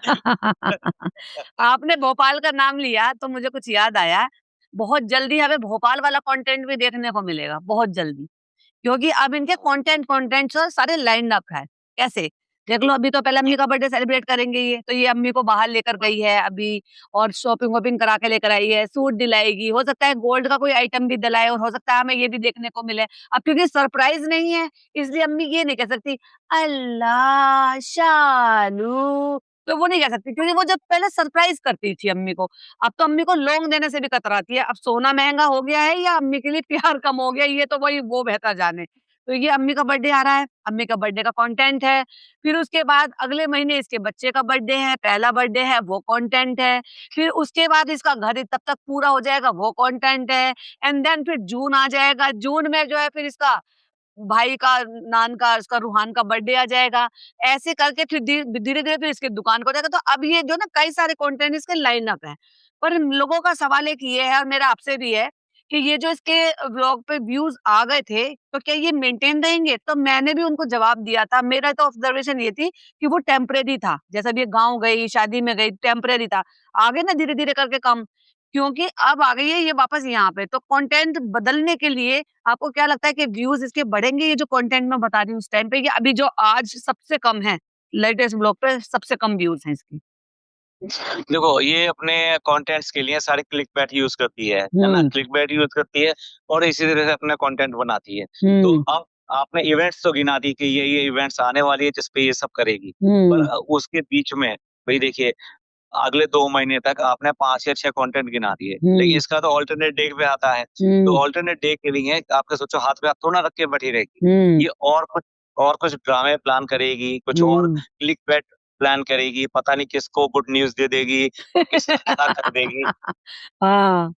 आपने भोपाल का नाम लिया तो मुझे कुछ याद आया। बहुत जल्दी हमें भोपाल वाला कंटेंट भी देखने को मिलेगा, बहुत जल्दी। क्योंकि अब इनके कंटेंट सारे लाइन्ड अप है। कैसे? देख लो अभी तो पहले अम्मी का बर्थडे सेलिब्रेट करेंगे ये, तो ये अम्मी को बाहर लेकर गई है अभी और शॉपिंग-वॉपिंग करा के लेकर आई है, सूट दिलाएगी, हो सकता है गोल्ड का कोई आइटम भी दिलाए और हो सकता है हमें ये भी देखने को मिले। अब क्योंकि सरप्राइज़ नहीं है, इसलिए अम्मी ये नहीं कह सकती, "अल्लाह! शालू" तो वो नहीं कह सकती क्योंकि वो जब पहले सरप्राइज़ करती थी अम्मी को, अब तो अम्मी को लौंग देने से भी कतराती है। अब सोना महँगा हो गया है या अम्मी के लिए प्यार कम हो गया, ये तो वही वो बेहतर जाने। तो ये अम्मी का बर्थडे आ रहा है, अम्मी का बर्थडे का कंटेंट है, फिर उसके बाद अगले महीने इसके बच्चे का बर्थडे है, पहला बर्थडे है, वो कंटेंट है, फिर उसके बाद इसका घर तब तक पूरा हो जाएगा, वो कंटेंट है एंड देन फिर जून आ जाएगा, जून में जो है फिर इसका भाई का, नान का, उसका रूहान का बर्थडे आ जाएगा। ऐसे करके फिर धीरे-धीरे फिर इसकी दुकान का हो जाएगा। तो अब ये जो ना कई सारे कंटेंट इसके लाइन अप हैं। पर लोगों का सवाल एक ये है और मेरा आपसे भी है कि ये जो इसके व्लॉग पे व्यूज़ आ गए थे, तो क्या ये मेंटेन रहेंगे? तो मैंने भी उनको जवाब दिया था। मेरा तो ऑब्जर्वेशन ये थी कि वो टेम्परेरी था। जैसे अभी ये गाँव गई, शादी में गई, टेम्परेरी था। आगे ना धीरे-धीरे करके कम क्योंकि अब आ गई है ये वापस यहाँ पे। तो कंटेंट बदलने के लिए आपको क्या लगता है कि व्यूज़ इसके बढ़ेंगे ये जो कंटेंट मैं बता रही हूँ उस टाइम पे या अभी जो आज सबसे कम है, लेटेस्ट ब्लॉग पे सबसे कम व्यूज़ हैं इसकी? देखो, ये अपने कंटेंट्स के लिए सारे क्लिकबैट यूज़ करती है ना? हुँ। क्लिकबैट यूज़ करती है और इसी तरह से अपना कंटेंट बनाती है। तो हुँ। अब आपने इवेंट्स तो गिना दी कि ये इवेंट्स आने वाली है जिस पे ये सब करेगी। पर हुँ। उसके बीच में भई देखिए, अगले 2 महीने तक आपने 5 या 6 कंटेंट गिना दिए, लेकिन हुँ। इसका तो अल्टरनेट डे पे आता है। तो हुँ। अल्टरनेट डे के लिए आपका सोचो हाथ पे हाथ थोड़ा ना रख के बैठी रहेगी। हुँ। ये और कुछ ड्रामे प्लान करेगी, कुछ और हुँ। क्लिकबैट प्लान करेगी, पता नहीं किसको गुड न्यूज़ दे देगी, किससे क्या कर देगी। हाँ,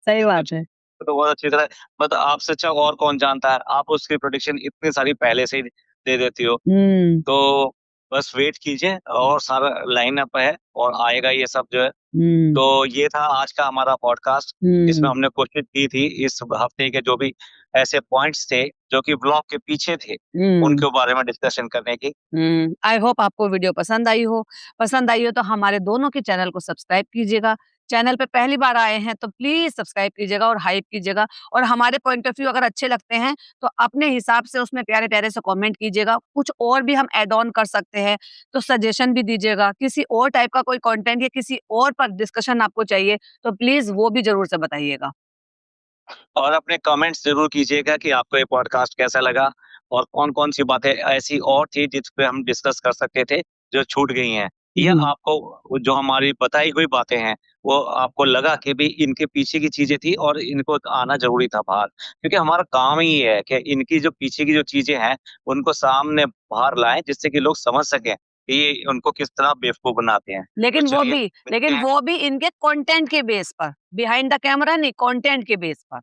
सही बात है। तो बहुत अच्छी तरह, मतलब आपसे अच्छा और कौन जानता है? आप उसकी प्रेडिक्शन इतनी सारी पहले से ही दे देती हो। हुँ। तो बस वेट कीजिए और सारा लाइनअप है और आएगा ये सब जो है। हम्म तो ये था आज का हमारा पॉडकास्ट, जिसमें हम्म हमने कोशिश की थी इस हफ्ते के जो भी ऐसे पॉइंट्स थे जो कि ब्लॉग के पीछे थे, हम्म उनके बारे में डिस्कशन करने की। आई होप आपको वीडियो पसंद आई हो तो हमारे दोनों के चैनल को सब्सक्राइब कीजिएगा। चैनल पे पहली बार आए हैं तो प्लीज सब्सक्राइब कीजिएगा और हाइप कीजिएगा, और हमारे पॉइंट ऑफ व्यू अगर अच्छे लगते हैं तो अपने हिसाब से उसमें प्यारे प्यारे से कमेंट कीजिएगा। कुछ और भी हम ऐड ऑन कर सकते हैं तो सजेशन भी दीजिएगा। किसी और टाइप का कोई कंटेंट या किसी और पर डिस्कशन आपको चाहिए तो प्लीज वो भी जरूर से बताइएगा। और अपने कमेंट्स जरूर कीजिएगा कि आपको ये पॉडकास्ट कैसा लगा और कौन-कौन सी बातें ऐसी और थी जिस पे हम डिस्कस कर सकते थे, जो छूट गई हैं। या जी आपको जो हमारी बताई हुई बातें हैं, वो आपको लगा कि भई इनके पीछे की चीज़ें थी और इनको आना ज़रूरी था बाहर। क्योंकि हमारा काम ही ये है कि इनकी जो पीछे की जो चीज़ें हैं, उनको सामने बाहर लाएँ जिससे कि लोग समझ सकें कि ये उनको किस तरह बेवकूफ़ बनाते हैं। तो लेकिन वो चलिए भी मिलते हैं। इनके कंटेंट के बेस पर, बिहाइंड द कैमरा नहीं, कंटेंट के बेस पर।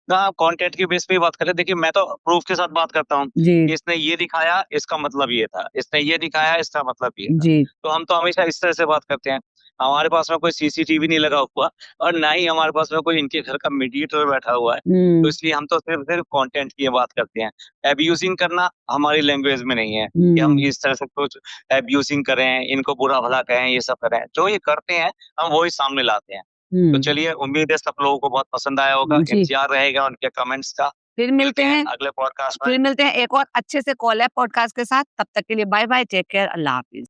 हाँ, कंटेंट की बेस पे ही बात करें। देखिए, मैं तो प्रूफ के साथ बात करता हूँ जी कि इसने ये दिखाया, इसका मतलब ये था। इसने ये दिखाया, इसका मतलब ये था। जी तो हम तो हमेशा इस तरह से बात करते हैं। हमारे पास में कोई सीसीटीवी नहीं लगा हुआ और ना ही हमारे पास में कोई इनके घर का मीडिएटर बैठा हुआ है। तो हम्म इसलिए हम तो सिर्फ कंटेंट की बात करते हैं। अब्यूज़िंग करना हमारी लैंग्वेज में नहीं है कि हम हम्म इस तरह से कुछ अब्यूज़िंग करें, इनको बुरा-भला कहें, ये सब करें। जो ये करते हैं, हम वो ही सामने लाते हैं। तो हम्म चलिए, उम्मीद है सब लोगों को बहुत पसंद आया होगा। जी, इंतज़ार रहेगा उनके कमेंट्स का। फिर मिलते मिलते हैं हैं अगले पॉडकास्ट में। एक और अच्छे से कॉल है पॉडकास्ट के साथ। तब तक के लिए बाय बाय, टेक केयर, अल्लाह हाफ़िज़।